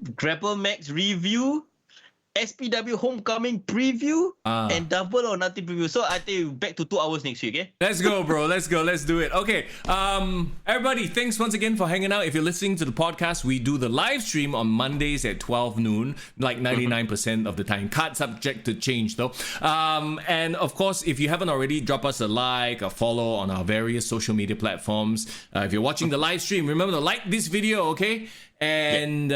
GrappleMAX review, SPW Homecoming preview, and Double or Nothing preview. So I think back to 2 hours next week, okay? Let's go, bro. Let's go. Let's do it. Okay. Everybody, thanks once again for hanging out. If you're listening to the podcast, we do the live stream on Mondays at 12 noon, like 99% of the time. Card subject to change, though. And of course, if you haven't already, drop us a like, a follow on our various social media platforms. If you're watching the live stream, remember to like this video, okay? And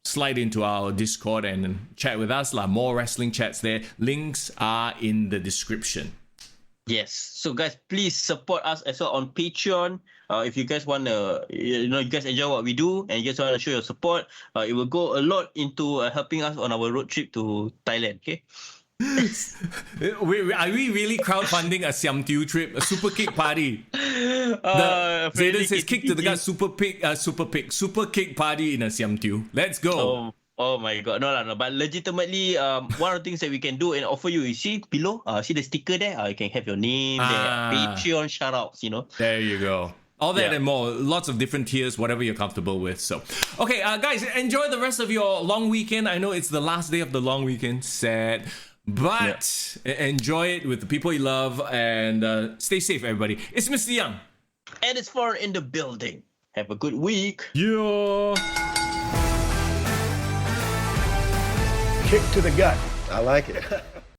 slide into our Discord and chat with us. More wrestling chats there. Links are in the description. Yes. So guys, please support us as well on Patreon. If you guys want to, you guys enjoy what we do and you guys want to show your support, it will go a lot into helping us on our road trip to Thailand. Okay. Are we really crowdfunding a Siam Tew trip, a super kick party? Zayden says kick to the gut, super kick party in a Siam Tew. Let's go. Oh my god, no. But legitimately, one of the things that we can do and offer you, see below, see the sticker there. You can have your name there, Patreon shoutouts. There you go. All that and more. Lots of different tiers, whatever you're comfortable with. So, okay, guys, enjoy the rest of your long weekend. I know it's the last day of the long weekend. Sad. But enjoy it with the people you love and stay safe, everybody. It's Mr. Young. And it's Foreign in the building. Have a good week. Yeah. Kick to the gut. I like it.